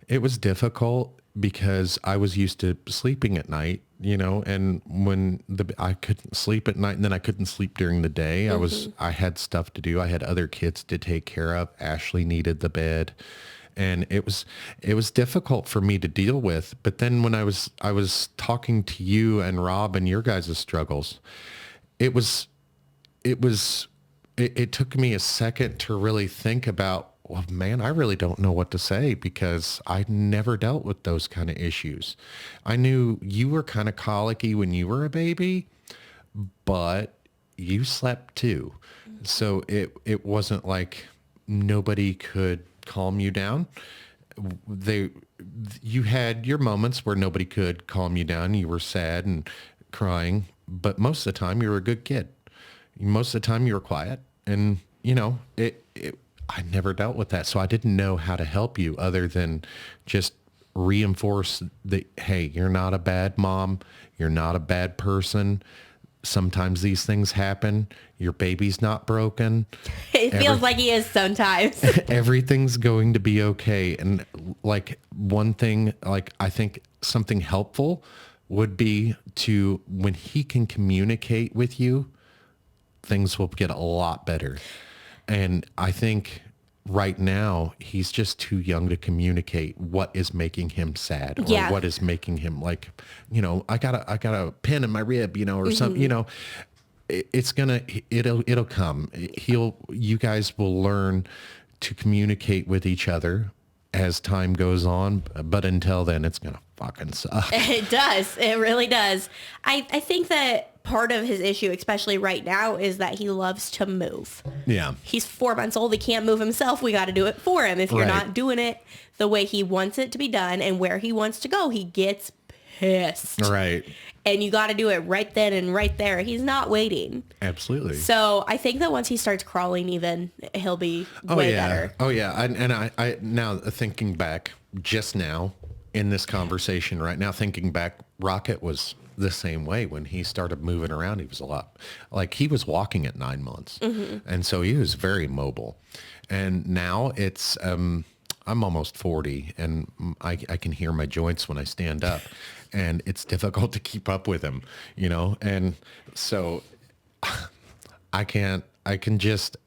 it was difficult because I was used to sleeping at night, and when I couldn't sleep at night and then I couldn't sleep during the day, I had stuff to do. I had other kids to take care of. Ashley needed the bed. And it was difficult for me to deal with. But then when I was talking to you and Rob and your guys' struggles, it took me a second to really think about, well, man, I really don't know what to say because I never dealt with those kind of issues. I knew you were kind of colicky when you were a baby, but you slept too. So it wasn't like nobody could calm you down. You had your moments where nobody could calm you down. You were sad and crying, but most of the time you were a good kid. Most of the time you were quiet, and I never dealt with that. So I didn't know how to help you other than just reinforce hey, you're not a bad mom. You're not a bad person. Sometimes these things happen. Your baby's not broken. It feels like he is sometimes. Everything's going to be okay. And like one thing, like I think something helpful would be to, when he can communicate with you, things will get a lot better. And I think right now he's just too young to communicate what is making him sad or Yeah. what is making him like, I got a pin in my rib, or something, it'll come. You guys will learn to communicate with each other as time goes on. But until then, it's going to fucking suck. It does. It really does. I think that part of his issue, especially right now, is that he loves to move. Yeah. He's 4 months old. He can't move himself. We got to do it for him. If you're Right. not doing it the way he wants it to be done and where he wants to go, he gets pissed. Right. And you got to do it right then and right there. He's not waiting. Absolutely. So I think that once he starts crawling even, he'll be way better. Oh yeah. I now thinking back just now in this conversation right now, thinking back, Rocket was the same way when he started moving around. He was a lot like he was walking at 9 months. And so he was very mobile. And now it's, I'm almost 40 and I can hear my joints when I stand up and it's difficult to keep up with him, And so I can just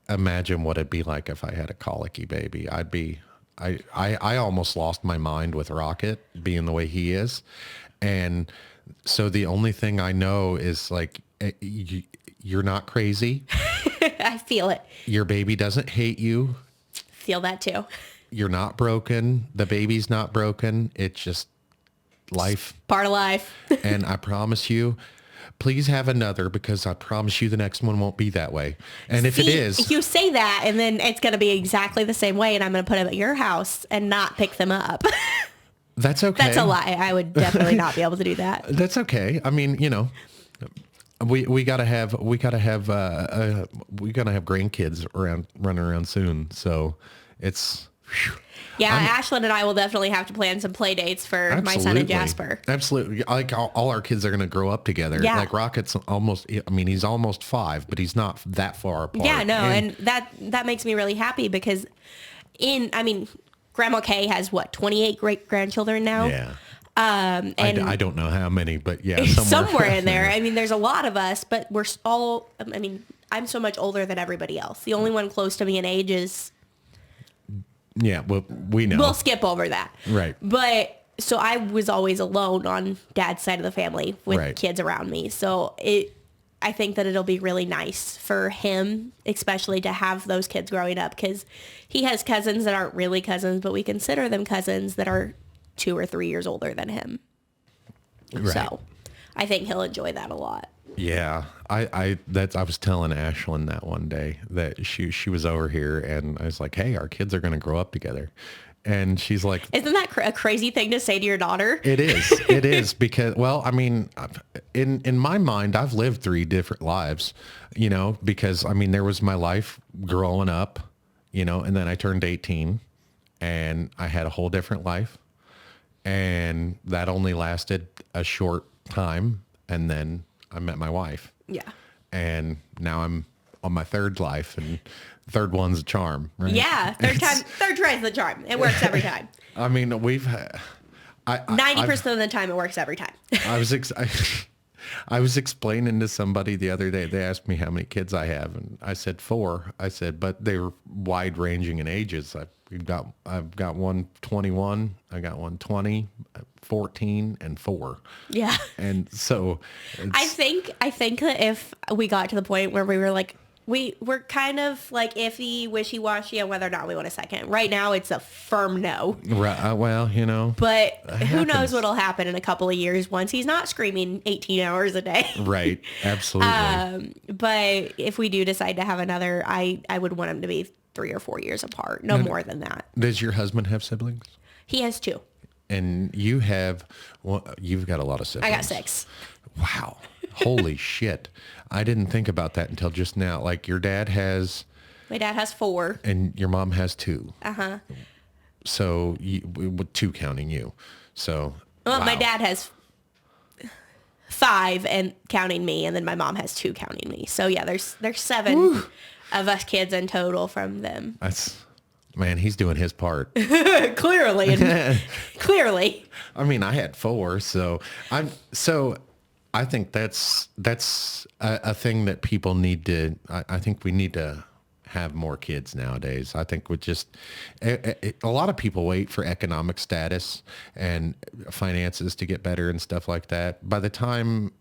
imagine what it'd be like if I had a colicky baby. I almost lost my mind with Rocket being the way he is. And so the only thing I know is like, you're not crazy. I feel it. Your baby doesn't hate you. Feel that too. You're not broken. The baby's not broken. It's just life. Part of life. And I promise you, please have another because I promise you the next one won't be that way. And if it is, you say that and then it's going to be exactly the same way and I'm going to put them at your house and not pick them up. that's okay. That's a lie. I would definitely not be able to do that. That's okay. I mean, we gotta have grandkids running around soon. So it's, yeah, Ashlyn and I will definitely have to plan some play dates for my son and Jasper. Absolutely. Like all our kids are going to grow up together. Yeah. Like Rocket's he's almost 5, but he's not that far apart. Yeah, no. And that makes me really happy because Grandma Kay has 28 great grandchildren now. Yeah. And I don't know how many, but yeah, somewhere in there. I mean, there's a lot of us, but we're all, I'm so much older than everybody else. The only one close to me in age is, yeah, well, we know. we'll skip over that. Right. But so I was always alone on Dad's side of the family with Right. kids around me. So I think that it'll be really nice for him, especially to have those kids growing up because he has cousins that aren't really cousins, but we consider them cousins that are 2 or 3 years older than him. Right. So I think he'll enjoy that a lot. Yeah, I was telling Ashlyn that one day that she was over here and I was like, hey, our kids are going to grow up together. And she's like, isn't that a crazy thing to say to your daughter? It is because, well, in my mind, I've lived 3 different lives, because there was my life growing up, and then I turned 18 and I had a whole different life and that only lasted a short time. And then I met my wife. Yeah. And now I'm on my 3rd life and third one's a charm, right? Yeah. Third try's the charm. It works every time. We've had 90% of the time it works every time. I was explaining to somebody the other day, they asked me how many kids I have and I said 4. I said, but they were wide ranging in ages. I've got one 21, I got one 20, 14 and 4. Yeah. And so I think that if we got to the point where we were like, we're kind of like iffy, wishy-washy on whether or not we want a second. Right now, it's a firm no. Right. Well, But who knows what'll happen in a couple of years once he's not screaming 18 hours a day. Right. Absolutely. But if we do decide to have another, I would want him to be 3 or 4 years apart. No more than that. Does your husband have siblings? He has 2. And you've got a lot of siblings. I got 6. Wow. Holy shit. I didn't think about that until just now. Like your dad has... My dad has 4. And your mom has 2. Uh-huh. So 2 counting you. So... Well, wow. my dad has 5 and counting me, and then my mom has 2 counting me. So yeah, there's 7 of us kids in total from them. Man, he's doing his part. Clearly. Clearly. I had 4, so I think that's a thing that people need to, I think we need to have more kids nowadays. I think with just a lot of people wait for economic status and finances to get better and stuff like that. By the time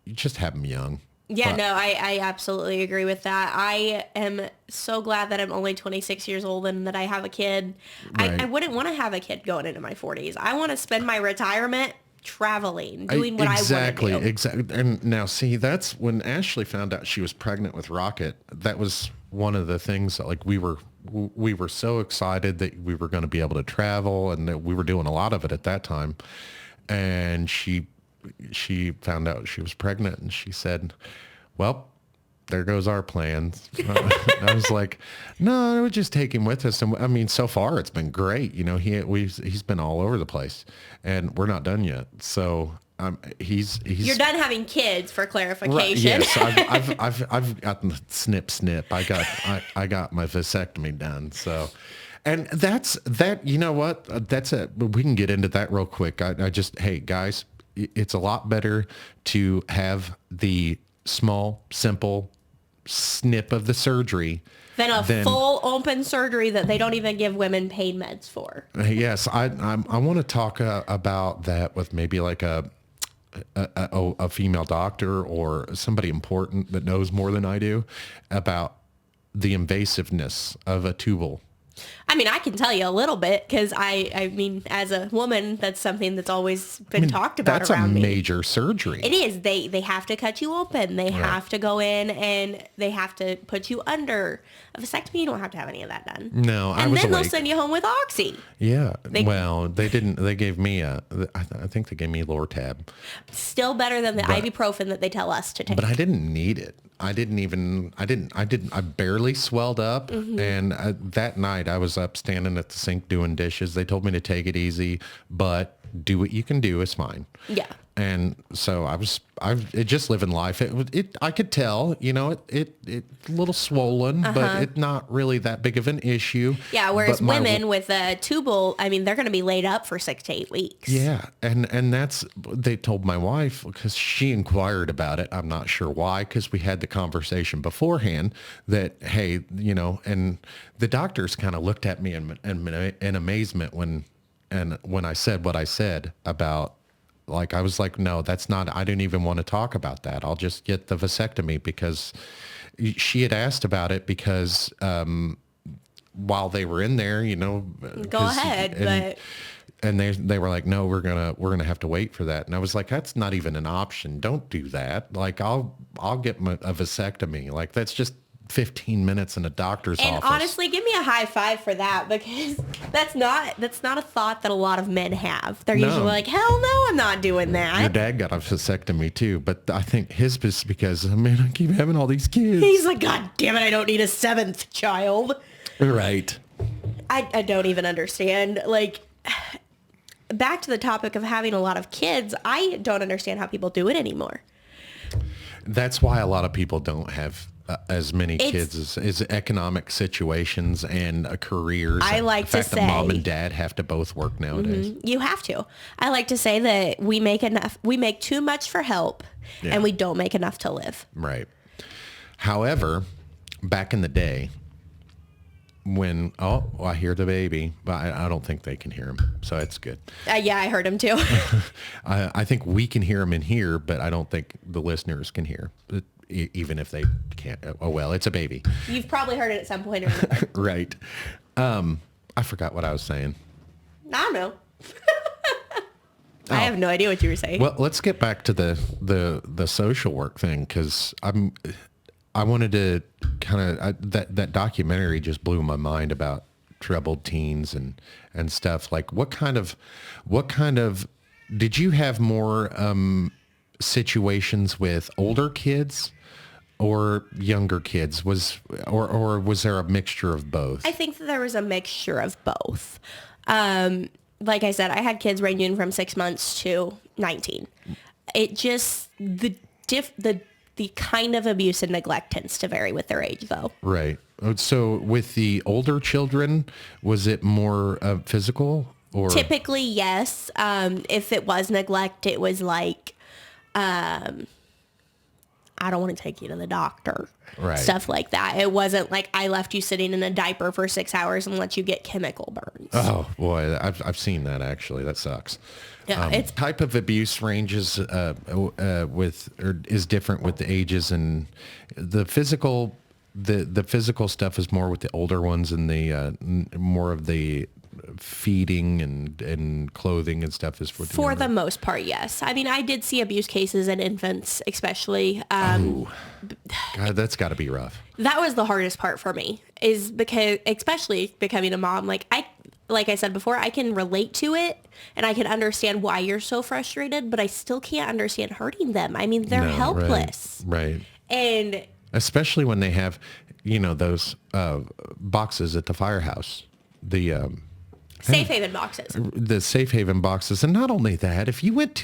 you just have them young. Yeah, But- no, I absolutely agree with that. I am so glad that I'm only 26 years old and that I have a kid. Right. I wouldn't want to have a kid going into my 40s. I want to spend my retirement traveling, doing what I want to do. Exactly. And now, see, that's when Ashley found out she was pregnant with Rocket. That was one of the things that, like, we were so excited that we were going to be able to travel, and that we were doing a lot of it at that time. And she found out she was pregnant, and she said, well, there goes our plans. I was like, no, we'll just take him with us. And I mean, so far it's been great. You know, he's been all over the place, and we're not done yet. So he's You're done having kids, for clarification. right, yes. I've gotten the snip. I got my vasectomy done. So, and that's that. You know what? That's it. We can get into that real quick. Hey guys, it's a lot better to have the small, simple snip of the surgery than a full open surgery that they don't even give women pain meds for. Yes, I want to talk about that with maybe like a female doctor or somebody important that knows more than I do about the invasiveness of a tubal. I mean, I can tell you a little bit because I mean, as a woman, that's something that's always been talked about around me. That's a major surgery. It is. They have to cut you open. They have to go in and they have to put you under. A vasectomy, you don't have to have any of that done. No, I was And then they'll awake. send you home with Oxy. Yeah. Well, they didn't. They gave me I think they gave me Lortab. Still better than the ibuprofen that they tell us to take. But I didn't need it. I barely swelled up. Mm-hmm. And that night I was up standing at the sink doing dishes. They told me to take it easy, but do what you can do is fine. Yeah. And so I just living life. I could tell, you know, it a little swollen, but it's not really that big of an issue. Yeah, whereas But my- women with a tubal, I mean, they're going to be laid up for 6 to 8 weeks. Yeah, and they told my wife, because she inquired about it. I'm not sure why, because we had the conversation beforehand that, hey, you know, and the doctors kind of looked at me in amazement when I said what I said about, like, I was like, no, that's not, I didn't even want to talk about that. I'll just get the vasectomy, because she had asked about it because while they were in there, you know, Go ahead, but and they were like, no, we're gonna have to wait for that. And I was like, that's not even an option. Don't do that. Like, I'll get a vasectomy. Like, that's just 15 minutes in a doctor's and office. honestly, give me a high five for that, because that's not a thought that a lot of men have. They're No. usually like, hell no, I'm not doing Your that. dad got a vasectomy too, but I think his is because, man, I keep having all these kids. He's like, God damn it, I don't need a 7th child. Right. I don't even understand. Like, back to the topic of having a lot of kids, I don't understand how people do it anymore. That's why a lot of people don't have as many kids as economic situations and careers. I like the fact to that mom say- and dad have to both work nowadays. You have to. I like to say that we make too much for help, Yeah. and we don't make enough to live. Right. However, back in the day, when I hear the baby, but I don't think they can hear him, so it's good. Yeah, I heard him too. I think we can hear him in here, but I don't think the listeners can hear, even if they can't. Oh well, it's a baby. You've probably heard it at some point or another. Right. I forgot what I was saying. I don't know. I have no idea what you were saying. Well, let's get back to the social work thing, because I wanted to kind of that documentary just blew my mind about troubled teens and stuff. Like, what kind of did you have more situations with older kids or younger kids? Or was there a mixture of both? I think that there was a mixture of both. Like I said, I had kids ranging from 6 months to 19. It just, the kind of abuse and neglect tends to vary with their age, though. Right. So with the older children, was it more physical or? Typically, yes. If it was neglect, it was like, I I don't want to take you to the doctor. Right. Stuff like that. It wasn't like I left you sitting in a diaper for 6 hours and let you get chemical burns. Oh boy, I've seen that actually. That sucks. Yeah, it's Type of abuse ranges is different with the ages, and the physical stuff is more with the older ones, and the more of the feeding and clothing and stuff is for the most part. Yes, I mean I did see abuse cases in infants, especially. God, that's got to be rough. That was the hardest part for me, is because especially becoming a mom. Like I said before, I can relate to it and I can understand why you're so frustrated, but I still can't understand hurting them. I mean, they're helpless. Right. And especially when they have, those boxes at the firehouse, the safe haven boxes. The safe haven boxes. And not only that, if you went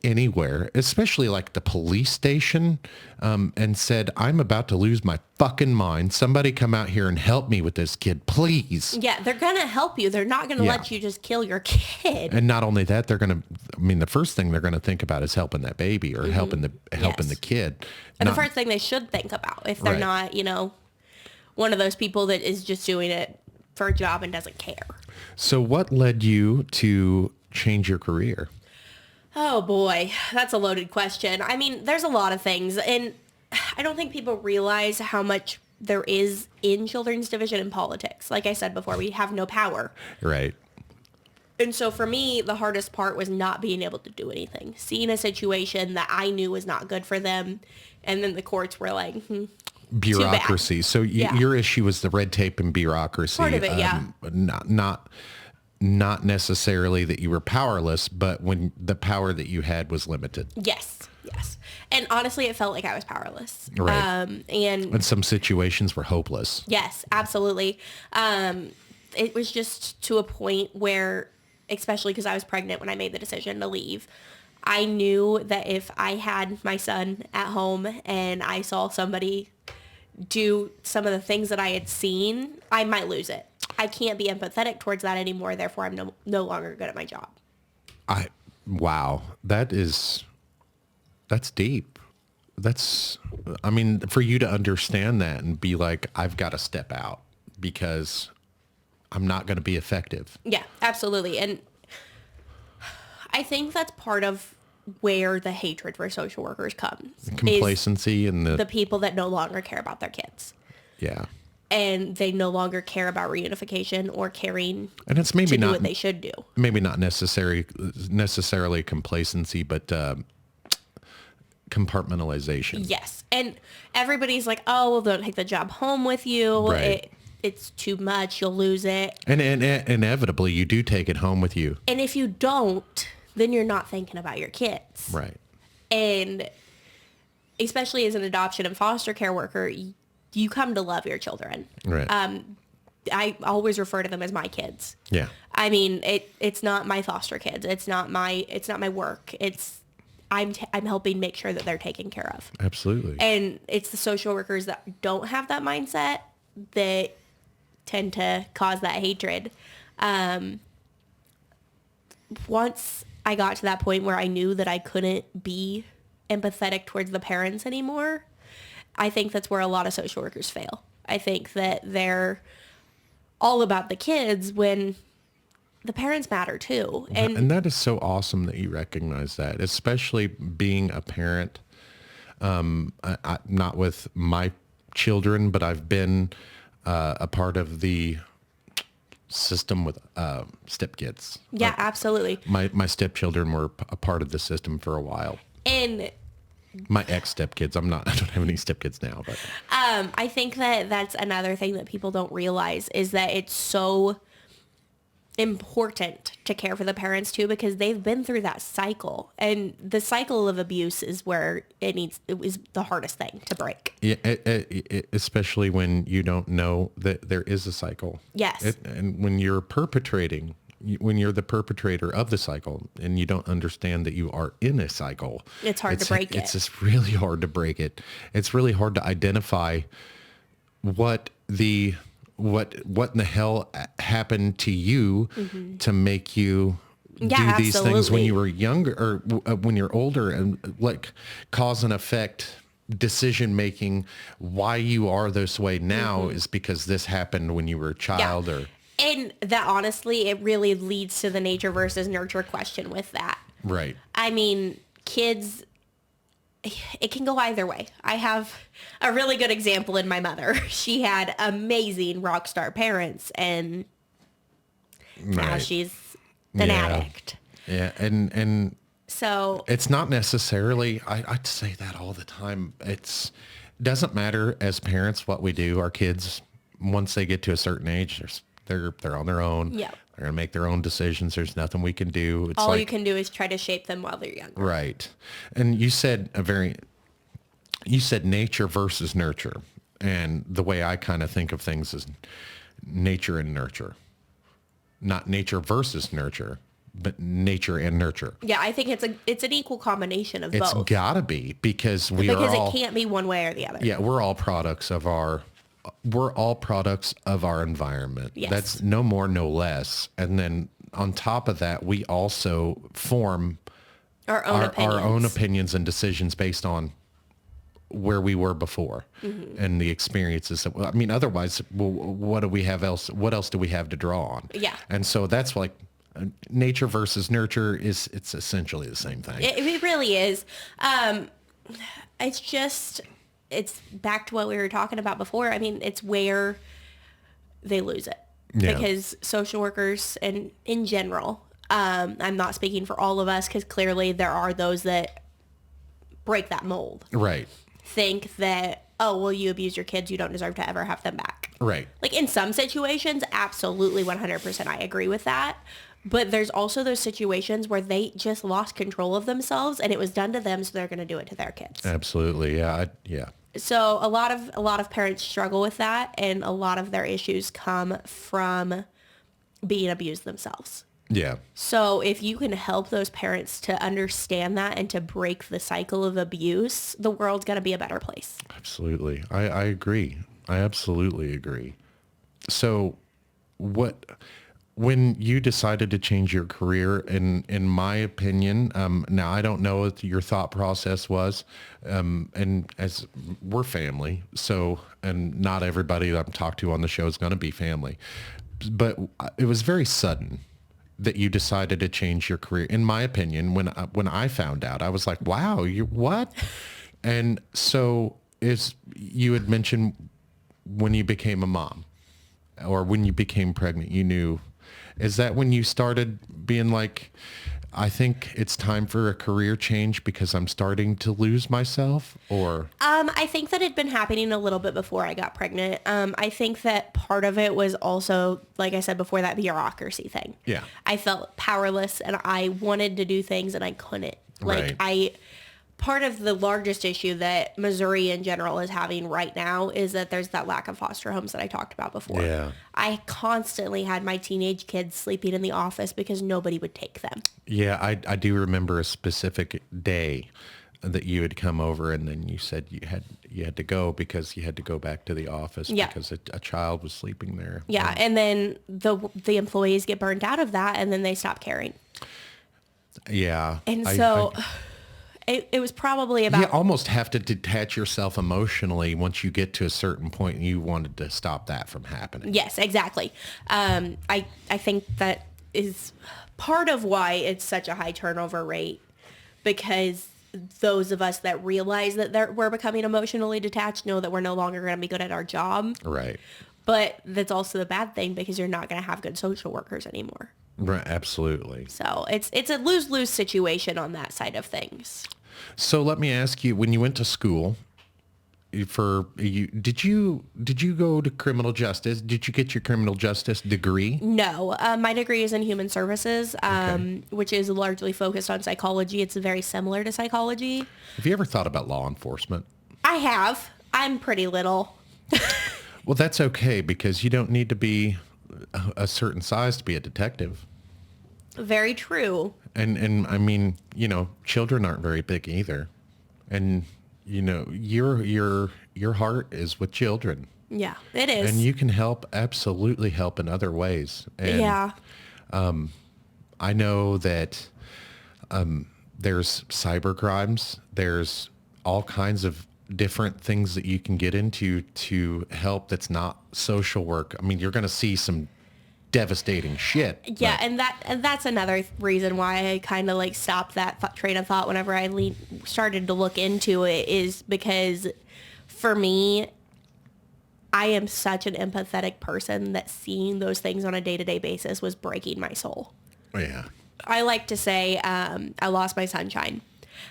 anywhere, especially like the police station, and said, I'm about to lose my fucking mind. Somebody come out here and help me with this kid, please. Yeah, they're going to help you. They're not going to let you just kill your kid. And not only that, the first thing they're going to think about is helping that baby or helping the kid. And the first thing they should think about, if they're not, one of those people that is just doing it for a job and doesn't care. So what led you to change your career? Oh boy, that's a loaded question. I mean, there's a lot of things, and I don't think people realize how much there is in children's division in politics. Like I said before, we have no power. Right. And so for me, the hardest part was not being able to do anything. Seeing a situation that I knew was not good for them, and then the courts were like, bureaucracy. So your issue was the red tape and bureaucracy. Part of it, yeah. Not necessarily that you were powerless, but when the power that you had was limited. Yes. And honestly, it felt like I was powerless. Right. And some situations were hopeless. Yes, absolutely. It was just to a point where, especially because I was pregnant when I made the decision to leave, I knew that if I had my son at home and I saw somebody do some of the things that I had seen, I might lose it. I can't be empathetic towards that anymore. Therefore, I'm no longer good at my job. Wow. That's deep. For you to understand that and be like, I've got to step out because I'm not going to be effective. Yeah, absolutely. And I think that's part of where the hatred for social workers comes. Complacency and the people that no longer care about their kids. Yeah. And they no longer care about reunification or caring and it's maybe to not do what they should do. Maybe not necessarily complacency, but compartmentalization. Yes. And everybody's like, oh, well, don't take the job home with you. Right. It's too much. You'll lose it. And inevitably, you do take it home with you. And if you don't, then you're not thinking about your kids. Right. And especially as an adoption and foster care worker, you come to love your children. Right. I always refer to them as my kids. Yeah. I mean, it's not my foster kids. It's not my work. I'm helping make sure that they're taken care of. Absolutely. And it's the social workers that don't have that mindset that tend to cause that hatred. Once I got to that point where I knew that I couldn't be empathetic towards the parents anymore, I think that's where a lot of social workers fail. I think that they're all about the kids when the parents matter too. And that is so awesome that you recognize that, especially being a parent, not with my children, but I've been a part of the system with stepkids. Yeah, absolutely. My stepchildren were a part of the system for a while. And my ex-stepkids, I don't have any stepkids now, but I think that that's another thing that people don't realize is that it's so important to care for the parents too, because they've been through that cycle, and the cycle of abuse is where it is the hardest thing to break. Yeah, especially when you don't know that there is a cycle. Yes. And when you're when you're the perpetrator of the cycle and you don't understand that you are in a cycle, it's hard to break it. It's just really hard to break it. It's really hard to identify what in the hell happened to you to make you Yeah, do these things when absolutely. you were younger or when you're older, and like cause and effect decision making. Why you are this way now is because this happened when you were a Yeah. child, or And that honestly, it really leads to the nature versus nurture question with that. right. I mean, kids, it can go either way. I have a really good example in my mother. She had amazing rock star parents, and now Right. she's an Yeah. addict. Yeah. And So, it's not necessarily, I say that all the time. Doesn't matter as parents what we do. Our kids, once they get to a certain age, they're on their own. yeah, They're going to make their own decisions. There's nothing we can do. It's all like, you can do is try to shape them while they're younger. right. And you said nature versus nurture. And the way I kind of think of things is nature and nurture, not nature versus nurture, but nature and nurture. Yeah, I think it's an equal combination of It's both. gotta be because Because it can't be one way or the other. yeah, we're all products of our environment. Yes. That's no more, no less. And then on top of that, we also form Our own opinions. our own opinions and decisions based on where we were before and the experiences that, I mean, otherwise, what do we have else? What else do we have to draw on? Yeah. And so that's like nature versus nurture it's essentially the same thing. It really is. It's back to what we were talking about before. I mean, it's where they lose it. Yeah. Because social workers, and in general, I'm not speaking for all of us, because clearly there are those that break that mold. Right. Think that, oh, well, you abuse your kids, you don't deserve to ever have them back. Right. Like in some situations, absolutely 100% I agree with that. But there's also those situations where they just lost control of themselves and it was done to them, so they're going to do it to their kids. Absolutely. Yeah. Yeah. So a lot of parents struggle with that, and a lot of their issues come from being abused themselves. Yeah. So if you can help those parents to understand that and to break the cycle of abuse, the world's going to be a better place. Absolutely. I agree. I absolutely agree. So when you decided to change your career, in my opinion, now I don't know what your thought process was, and as we're family, so, and not everybody that I'm talked to on the show is going to be family, but it was very sudden that you decided to change your career. In my opinion, when I found out, I was like, wow, you what? And so you had mentioned when you became a mom or when you became pregnant, you knew, is that when you started being like, I think it's time for a career change because I'm starting to lose myself? Or I think that had been happening a little bit before I got pregnant. I think that part of it was also, like I said before, that bureaucracy thing. Yeah. I felt powerless and I wanted to do things and I couldn't. Like Right. Part of the largest issue that Missouri in general is having right now is that there's that lack of foster homes that I talked about before. Yeah. I constantly had my teenage kids sleeping in the office because nobody would take them. Yeah, I do remember a specific day that you had come over, and then you said you had to go because you had to go back to the office Yeah. because a child was sleeping there. Yeah, and then the employees get burnt out of that, and then they stop caring. Yeah. And so it was probably about... You almost have to detach yourself emotionally once you get to a certain point, and you wanted to stop that from happening. Yes, exactly. I think that is part of why it's such a high turnover rate, because those of us that realize that we're becoming emotionally detached know that we're no longer going to be good at our job. Right. But that's also the bad thing, because you're not going to have good social workers anymore. Right. Absolutely. So it's a lose-lose situation on that side of things. So let me ask you, when you went to school, did you go to criminal justice? Did you get your criminal justice degree? No, my degree is in human services, Okay. which is largely focused on psychology. It's very similar to psychology. Have you ever thought about law enforcement? I have. I'm pretty little. Well, that's okay, because you don't need to be a certain size to be a detective. Very true. And I mean, children aren't very big either. And, your heart is with children. Yeah, it is. And you can absolutely help in other ways. And yeah. I know that there's cyber crimes. There's all kinds of different things that you can get into to help that's not social work. I mean, you're going to see some devastating shit. Yeah, and that's another reason why I kind of like stopped that train of thought whenever I started to look into it, is because for me, I am such an empathetic person that seeing those things on a day-to-day basis was breaking my soul. Yeah. I like to say I lost my sunshine.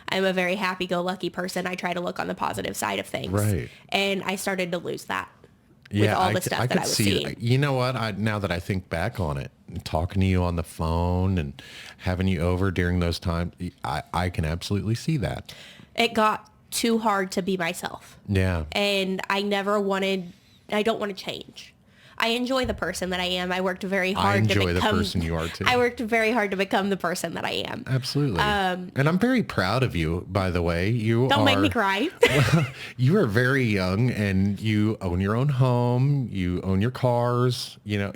I'm a very happy-go-lucky person. I try to look on the positive side of things. Right. And I started to lose that with all the stuff that I was seeing. You know what? Now that I think back on it, talking to you on the phone and having you over during those times, I can absolutely see that. It got too hard to be myself. Yeah. And I don't want to change. I enjoy the person that I am. I worked very hard to become the person you are too. I worked very hard to become the person that I am. Absolutely. And I'm very proud of you, by the way. Don't make me cry. You are very young and you own your own home. You own your cars. You know,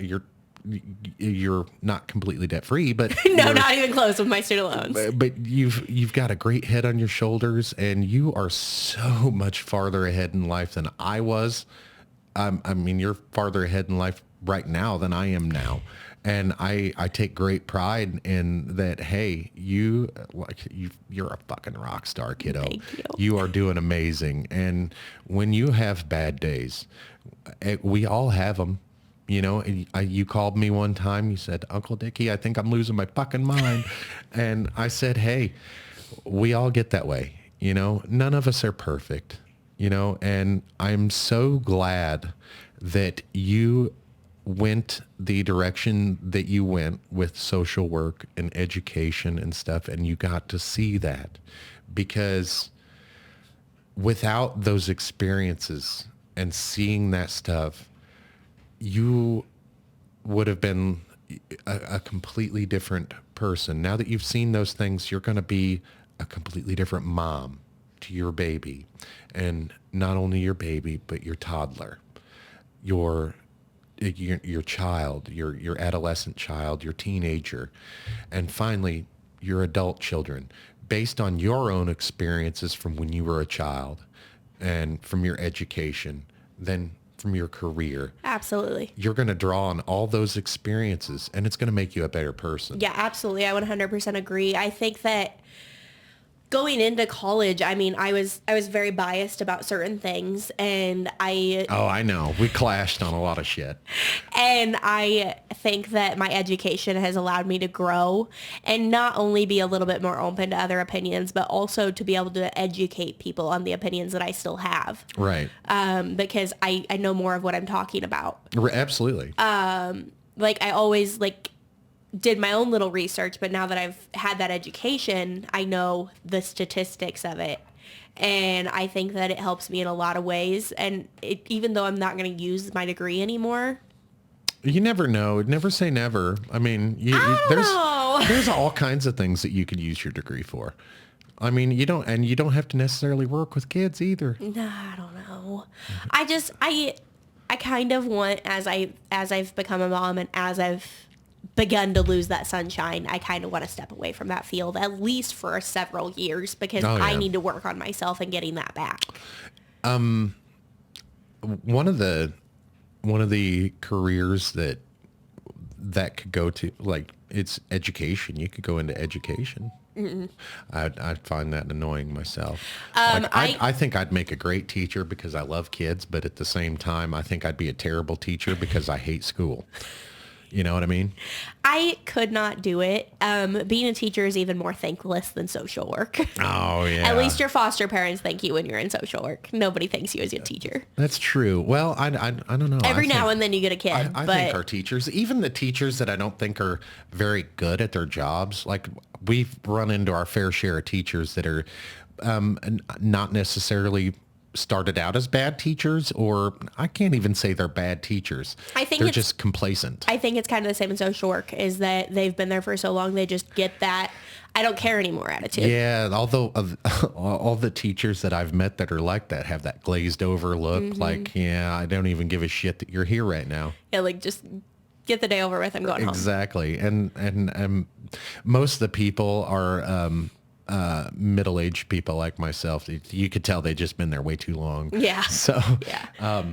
you're not completely debt free, but no, not even close with my student loans. But you've got a great head on your shoulders, and you are so much farther ahead in life than I was. I mean, you're farther ahead in life right now than I am now. And I take great pride in that. Hey, you're a fucking rock star, kiddo. Thank you. You are doing amazing. And when you have bad days, we all have them. You know, you called me one time. You said, Uncle Dickie, I think I'm losing my fucking mind. And I said, hey, we all get that way. You know, none of us are perfect. You know, and I'm so glad that you went the direction that you went with social work and education and stuff, and you got to see that, because without those experiences and seeing that stuff, you would have been a completely different person. Now that you've seen those things, you're going to be a completely different mom to your baby. And not only your baby, but your toddler, your child, your adolescent child, your teenager, and finally your adult children, based on your own experiences from when you were a child and from your education, then from your career. Absolutely. You're going to draw on all those experiences, and it's going to make you a better person. Yeah, absolutely. I 100% agree. I think that going into college, I mean, I was very biased about certain things, and I know. We clashed on a lot of shit. And I think that my education has allowed me to grow and not only be a little bit more open to other opinions, but also to be able to educate people on the opinions that I still have. Right. Because I know more of what I'm talking about. Absolutely. Like I always did my own little research, but now that I've had that education, I know the statistics of it. And I think that it helps me in a lot of ways. And even though I'm not going to use my degree anymore. You never know. Never say never. I mean, there's all kinds of things that you could use your degree for. I mean, you don't have to necessarily work with kids either. No, I don't know. I kind of want, as I've become a mom and as I've begun to lose that sunshine, I kind of want to step away from that field, at least for several years, because I need to work on myself and getting that back. One of the careers that could go to, like, it's education. You could go into education. Mm-hmm. I'd find that annoying myself. I think I'd make a great teacher because I love kids, but at the same time, I think I'd be a terrible teacher because I hate school. You know what I mean? I could not do it. Being a teacher is even more thankless than social work. Oh, yeah. At least your foster parents thank you when you're in social work. Nobody thanks you as a teacher. That's true. Well, I don't know. Every now and then you get a kid. I think our teachers, even the teachers that I don't think are very good at their jobs, like we've run into our fair share of teachers that are not necessarily started out as bad teachers, or I can't even say they're bad teachers. I think they're just complacent. I think it's kind of the same in social work, is that they've been there for so long, they just get that I don't care anymore attitude. Yeah, although all the teachers that I've met that are like that have that glazed over look, like, yeah, I don't even give a shit that you're here right now. Yeah, like just get the day over with. I'm going home. Exactly. And most of the people are middle-aged people like myself. You could tell they just been there way too long. Yeah. So Yeah.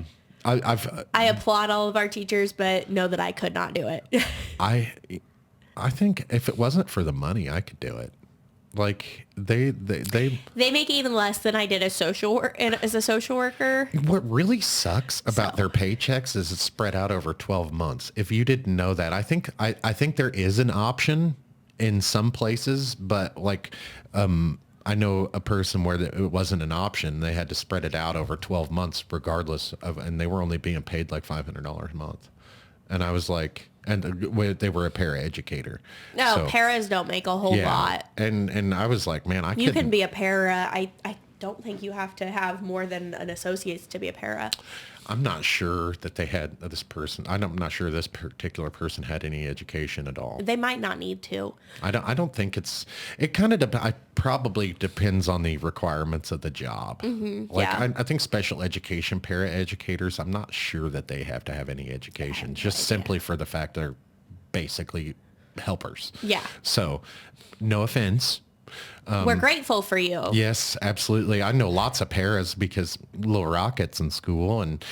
I applaud all of our teachers, but know that I could not do it. I think if it wasn't for the money, I could do it. Like they make even less than I did as a social worker. What really sucks about their paychecks is it's spread out over 12 months. If you didn't know that, I think there is an option in some places, but like I know a person where it wasn't an option. They had to spread it out over 12 months regardless of, and they were only being paid like $500 a month. And I was like, and they were a paraeducator. No, so, paras don't make a whole lot. And I was like, man, you can be a para. I don't think you have to have more than an associate's to be a para. I'm not sure that they had this person. I'm not sure this particular person had any education at all. They might not need to. I don't think it kind of probably depends on the requirements of the job. Mm-hmm. Like yeah. I think special education paraeducators, I'm not sure that they have to have any education, just simply for the fact they're basically helpers. Yeah. So no offense. We're grateful for you. Yes, absolutely. I know lots of paras because Little Rocket's in school, and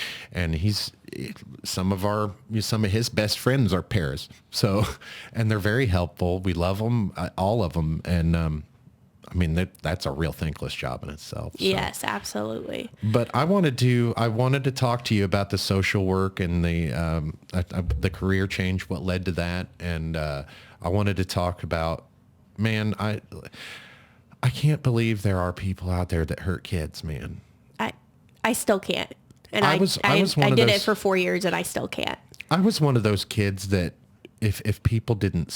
some of his best friends are paras. So, and they're very helpful. We love them, all of them, and I mean that's a real thankless job in itself. So. Yes, absolutely. But I wanted to talk to you about the social work and the career change, what led to that, and I wanted to talk about, man, I can't believe there are people out there that hurt kids, man. I still can't. And I did it for 4 years and I still can't. I was one of those kids that if people didn't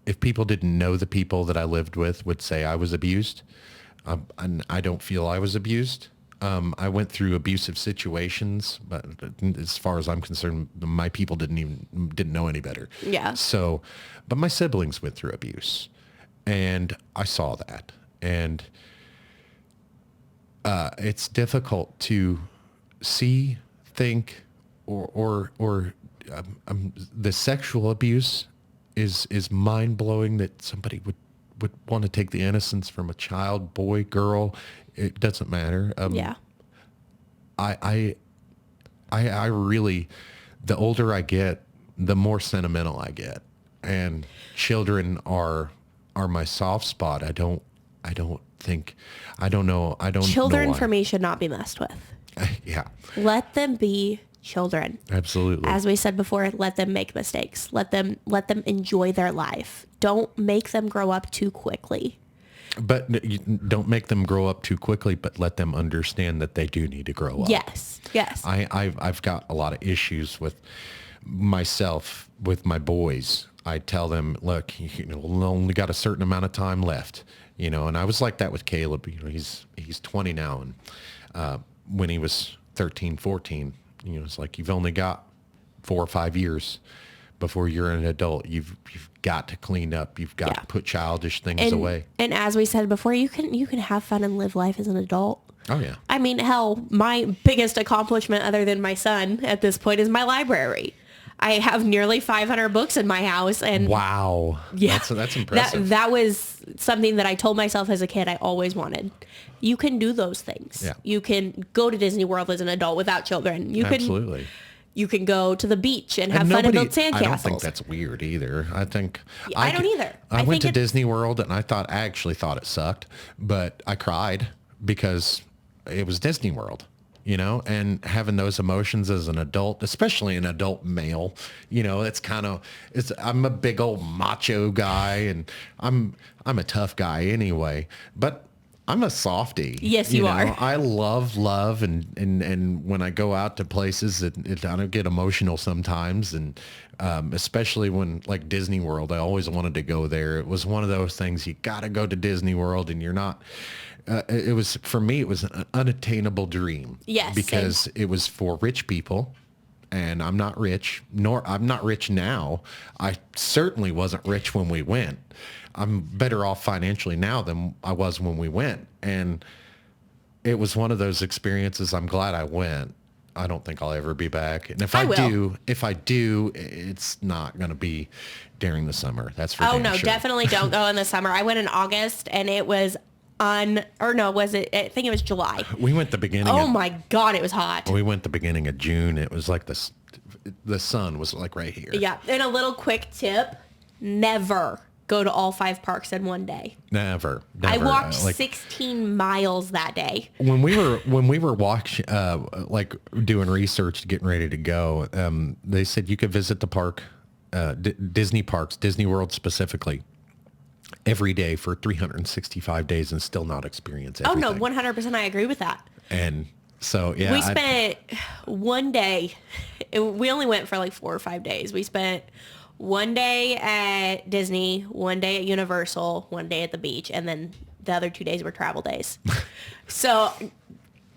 if people didn't know the people that I lived with would say I was abused. And I don't feel I was abused. I went through abusive situations, but as far as I'm concerned, my people didn't know any better. Yeah. So, but my siblings went through abuse. And I saw that, and it's difficult to see, think, or the sexual abuse is mind blowing. That somebody would want to take the innocence from a child, boy, girl, it doesn't matter. Yeah. I really, the older I get, the more sentimental I get, and children are my soft spot. I don't know. Children for me should not be messed with. Yeah. Let them be children. Absolutely. As we said before, let them make mistakes. Let them enjoy their life. Don't make them grow up too quickly. But you don't make them grow up too quickly, but let them understand that they do need to grow up. Yes. Yes. I've got a lot of issues with myself, with my boys. I tell them, look, we only got a certain amount of time left, and I was like that with Caleb. He's 20 now, and when he was 13, 14, it's like you've only got 4 or 5 years before you're an adult. You've got to clean up. You've got to put childish things away. And as we said before, you can have fun and live life as an adult. Oh yeah. I mean, hell, my biggest accomplishment other than my son at this point is my library. I have nearly 500 books in my house, and wow, yeah, that's impressive. That was something that I told myself as a kid I always wanted. You can do those things. Yeah. You can go to Disney World as an adult without children. Absolutely. You can go to the beach and have fun and build sandcastles. I don't think that's weird either. I think I don't either. I went to Disney World and I actually thought it sucked, but I cried because it was Disney World. And having those emotions as an adult, especially an adult male, I'm a big old macho guy, and I'm a tough guy anyway, but I'm a softie. Yes, you are. I love, and when I go out to places, I don't get emotional sometimes, and especially when, like Disney World, I always wanted to go there. It was one of those things, you got to go to Disney World, and you're not... it was, for me, it was an unattainable dream. Yes. Because same. it was for rich people, and I'm not rich, nor I'm not rich now. I certainly wasn't rich when we went. I'm better off financially now than I was when we went. And it was one of those experiences. I'm glad I went. I don't think I'll ever be back. And if I I will. do, it's not going to be during the summer. That's for Oh damn no, sure. definitely don't go in the summer. I went in August and it was was it? I think it was July. We went the beginning. Oh my God, it was hot. We went the beginning of June. It was like the sun was like right here. Yeah. And a little quick tip, never go to all 5 parks in one day. Never. I walked 16 miles that day. When we were watching, like doing research, getting ready to go, they said you could visit the park, Disney parks, Disney World specifically, every day for 365 days and still not experience everything. Oh no, 100%. I agree with that. And so, yeah. We spent one day, we only went for like 4 or 5 days. We spent one day at Disney, one day at Universal, one day at the beach, and then the other 2 days were travel days. So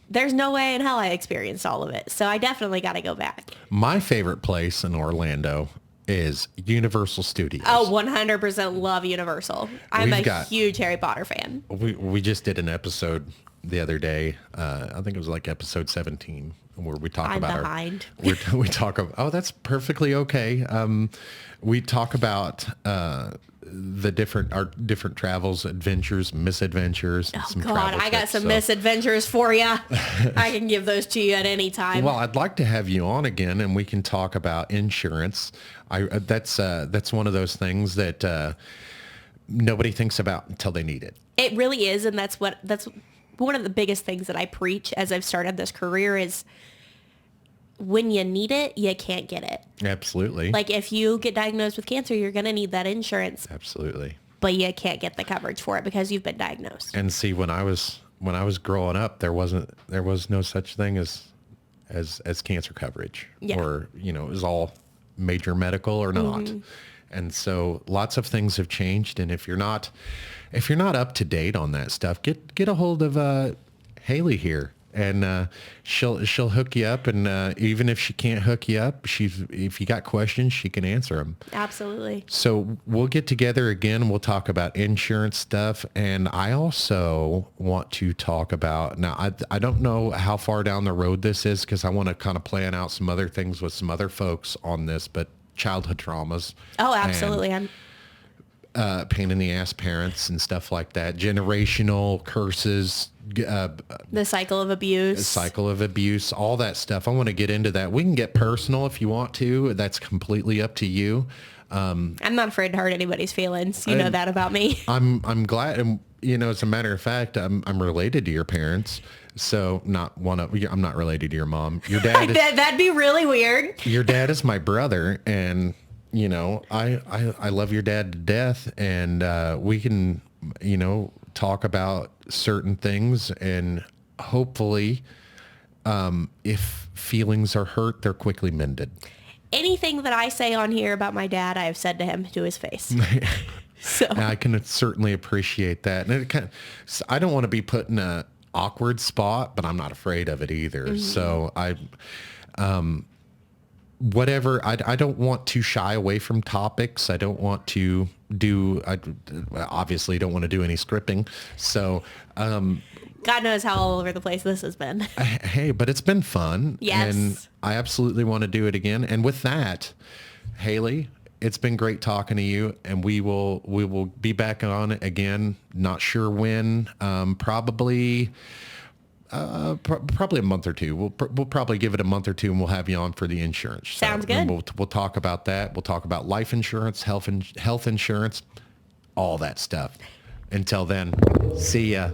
there's no way in hell I experienced all of it. So I definitely got to go back. My favorite place in Orlando is Universal Studios. Oh, 100% love Universal. I'm a huge Harry Potter fan. We just did an episode the other day. I think it was like episode 17 where we talk about behind. we talk about, oh, that's perfectly okay. We talk about our different travels, adventures, misadventures. And Oh God, I got some misadventures for you. I can give those to you at any time. Well, I'd like to have you on again, and we can talk about insurance. That's one of those things that nobody thinks about until they need it. It really is, and that's one of the biggest things that I preach as I've started this career is when you need it, you can't get it. Absolutely. Like if you get diagnosed with cancer, you're going to need that insurance. Absolutely. But you can't get the coverage for it because you've been diagnosed. And see, when I was growing up, there was no such thing as cancer coverage. Yeah. Or, it was all major medical or not. Mm-hmm. And so lots of things have changed. And if you're not up to date on that stuff, get a hold of Hailie here, and she'll hook you up. And even if she can't hook you up, if you got questions, she can answer them. Absolutely. So we'll get together again. We'll talk about insurance stuff, and I also want to talk about, now I don't know how far down the road this is because I want to kind of plan out some other things with some other folks on this, but childhood traumas. Oh, absolutely. And, pain in the ass parents and stuff like that, generational curses, the cycle of abuse, all that stuff. I want to get into that. We can get personal if you want to. That's completely up to you. I'm not afraid to hurt anybody's feelings. You know that about me. I'm glad. And, as a matter of fact, I'm related to your parents. So I'm not related to your mom. Your dad that'd be really weird. Your dad is my brother, and I love your dad to death, and we can, talk about certain things, and hopefully, if feelings are hurt, they're quickly mended. Anything that I say on here about my dad, I have said to him to his face. So I can certainly appreciate that. And I don't want to be put in a awkward spot, but I'm not afraid of it either. Mm-hmm. So I don't want to shy away from topics. I don't want to obviously don't want to do any scripting. So, God knows how all over the place this has been. Hey, but it's been fun. Yes. And I absolutely want to do it again. And with that, Hailie, it's been great talking to you, and we will be back on again. Not sure when, probably a month or two. We'll probably give it a month or two, and we'll have you on for the insurance. Sounds good. We'll talk about that. We'll talk about life insurance, health insurance, all that stuff. Until then, see ya.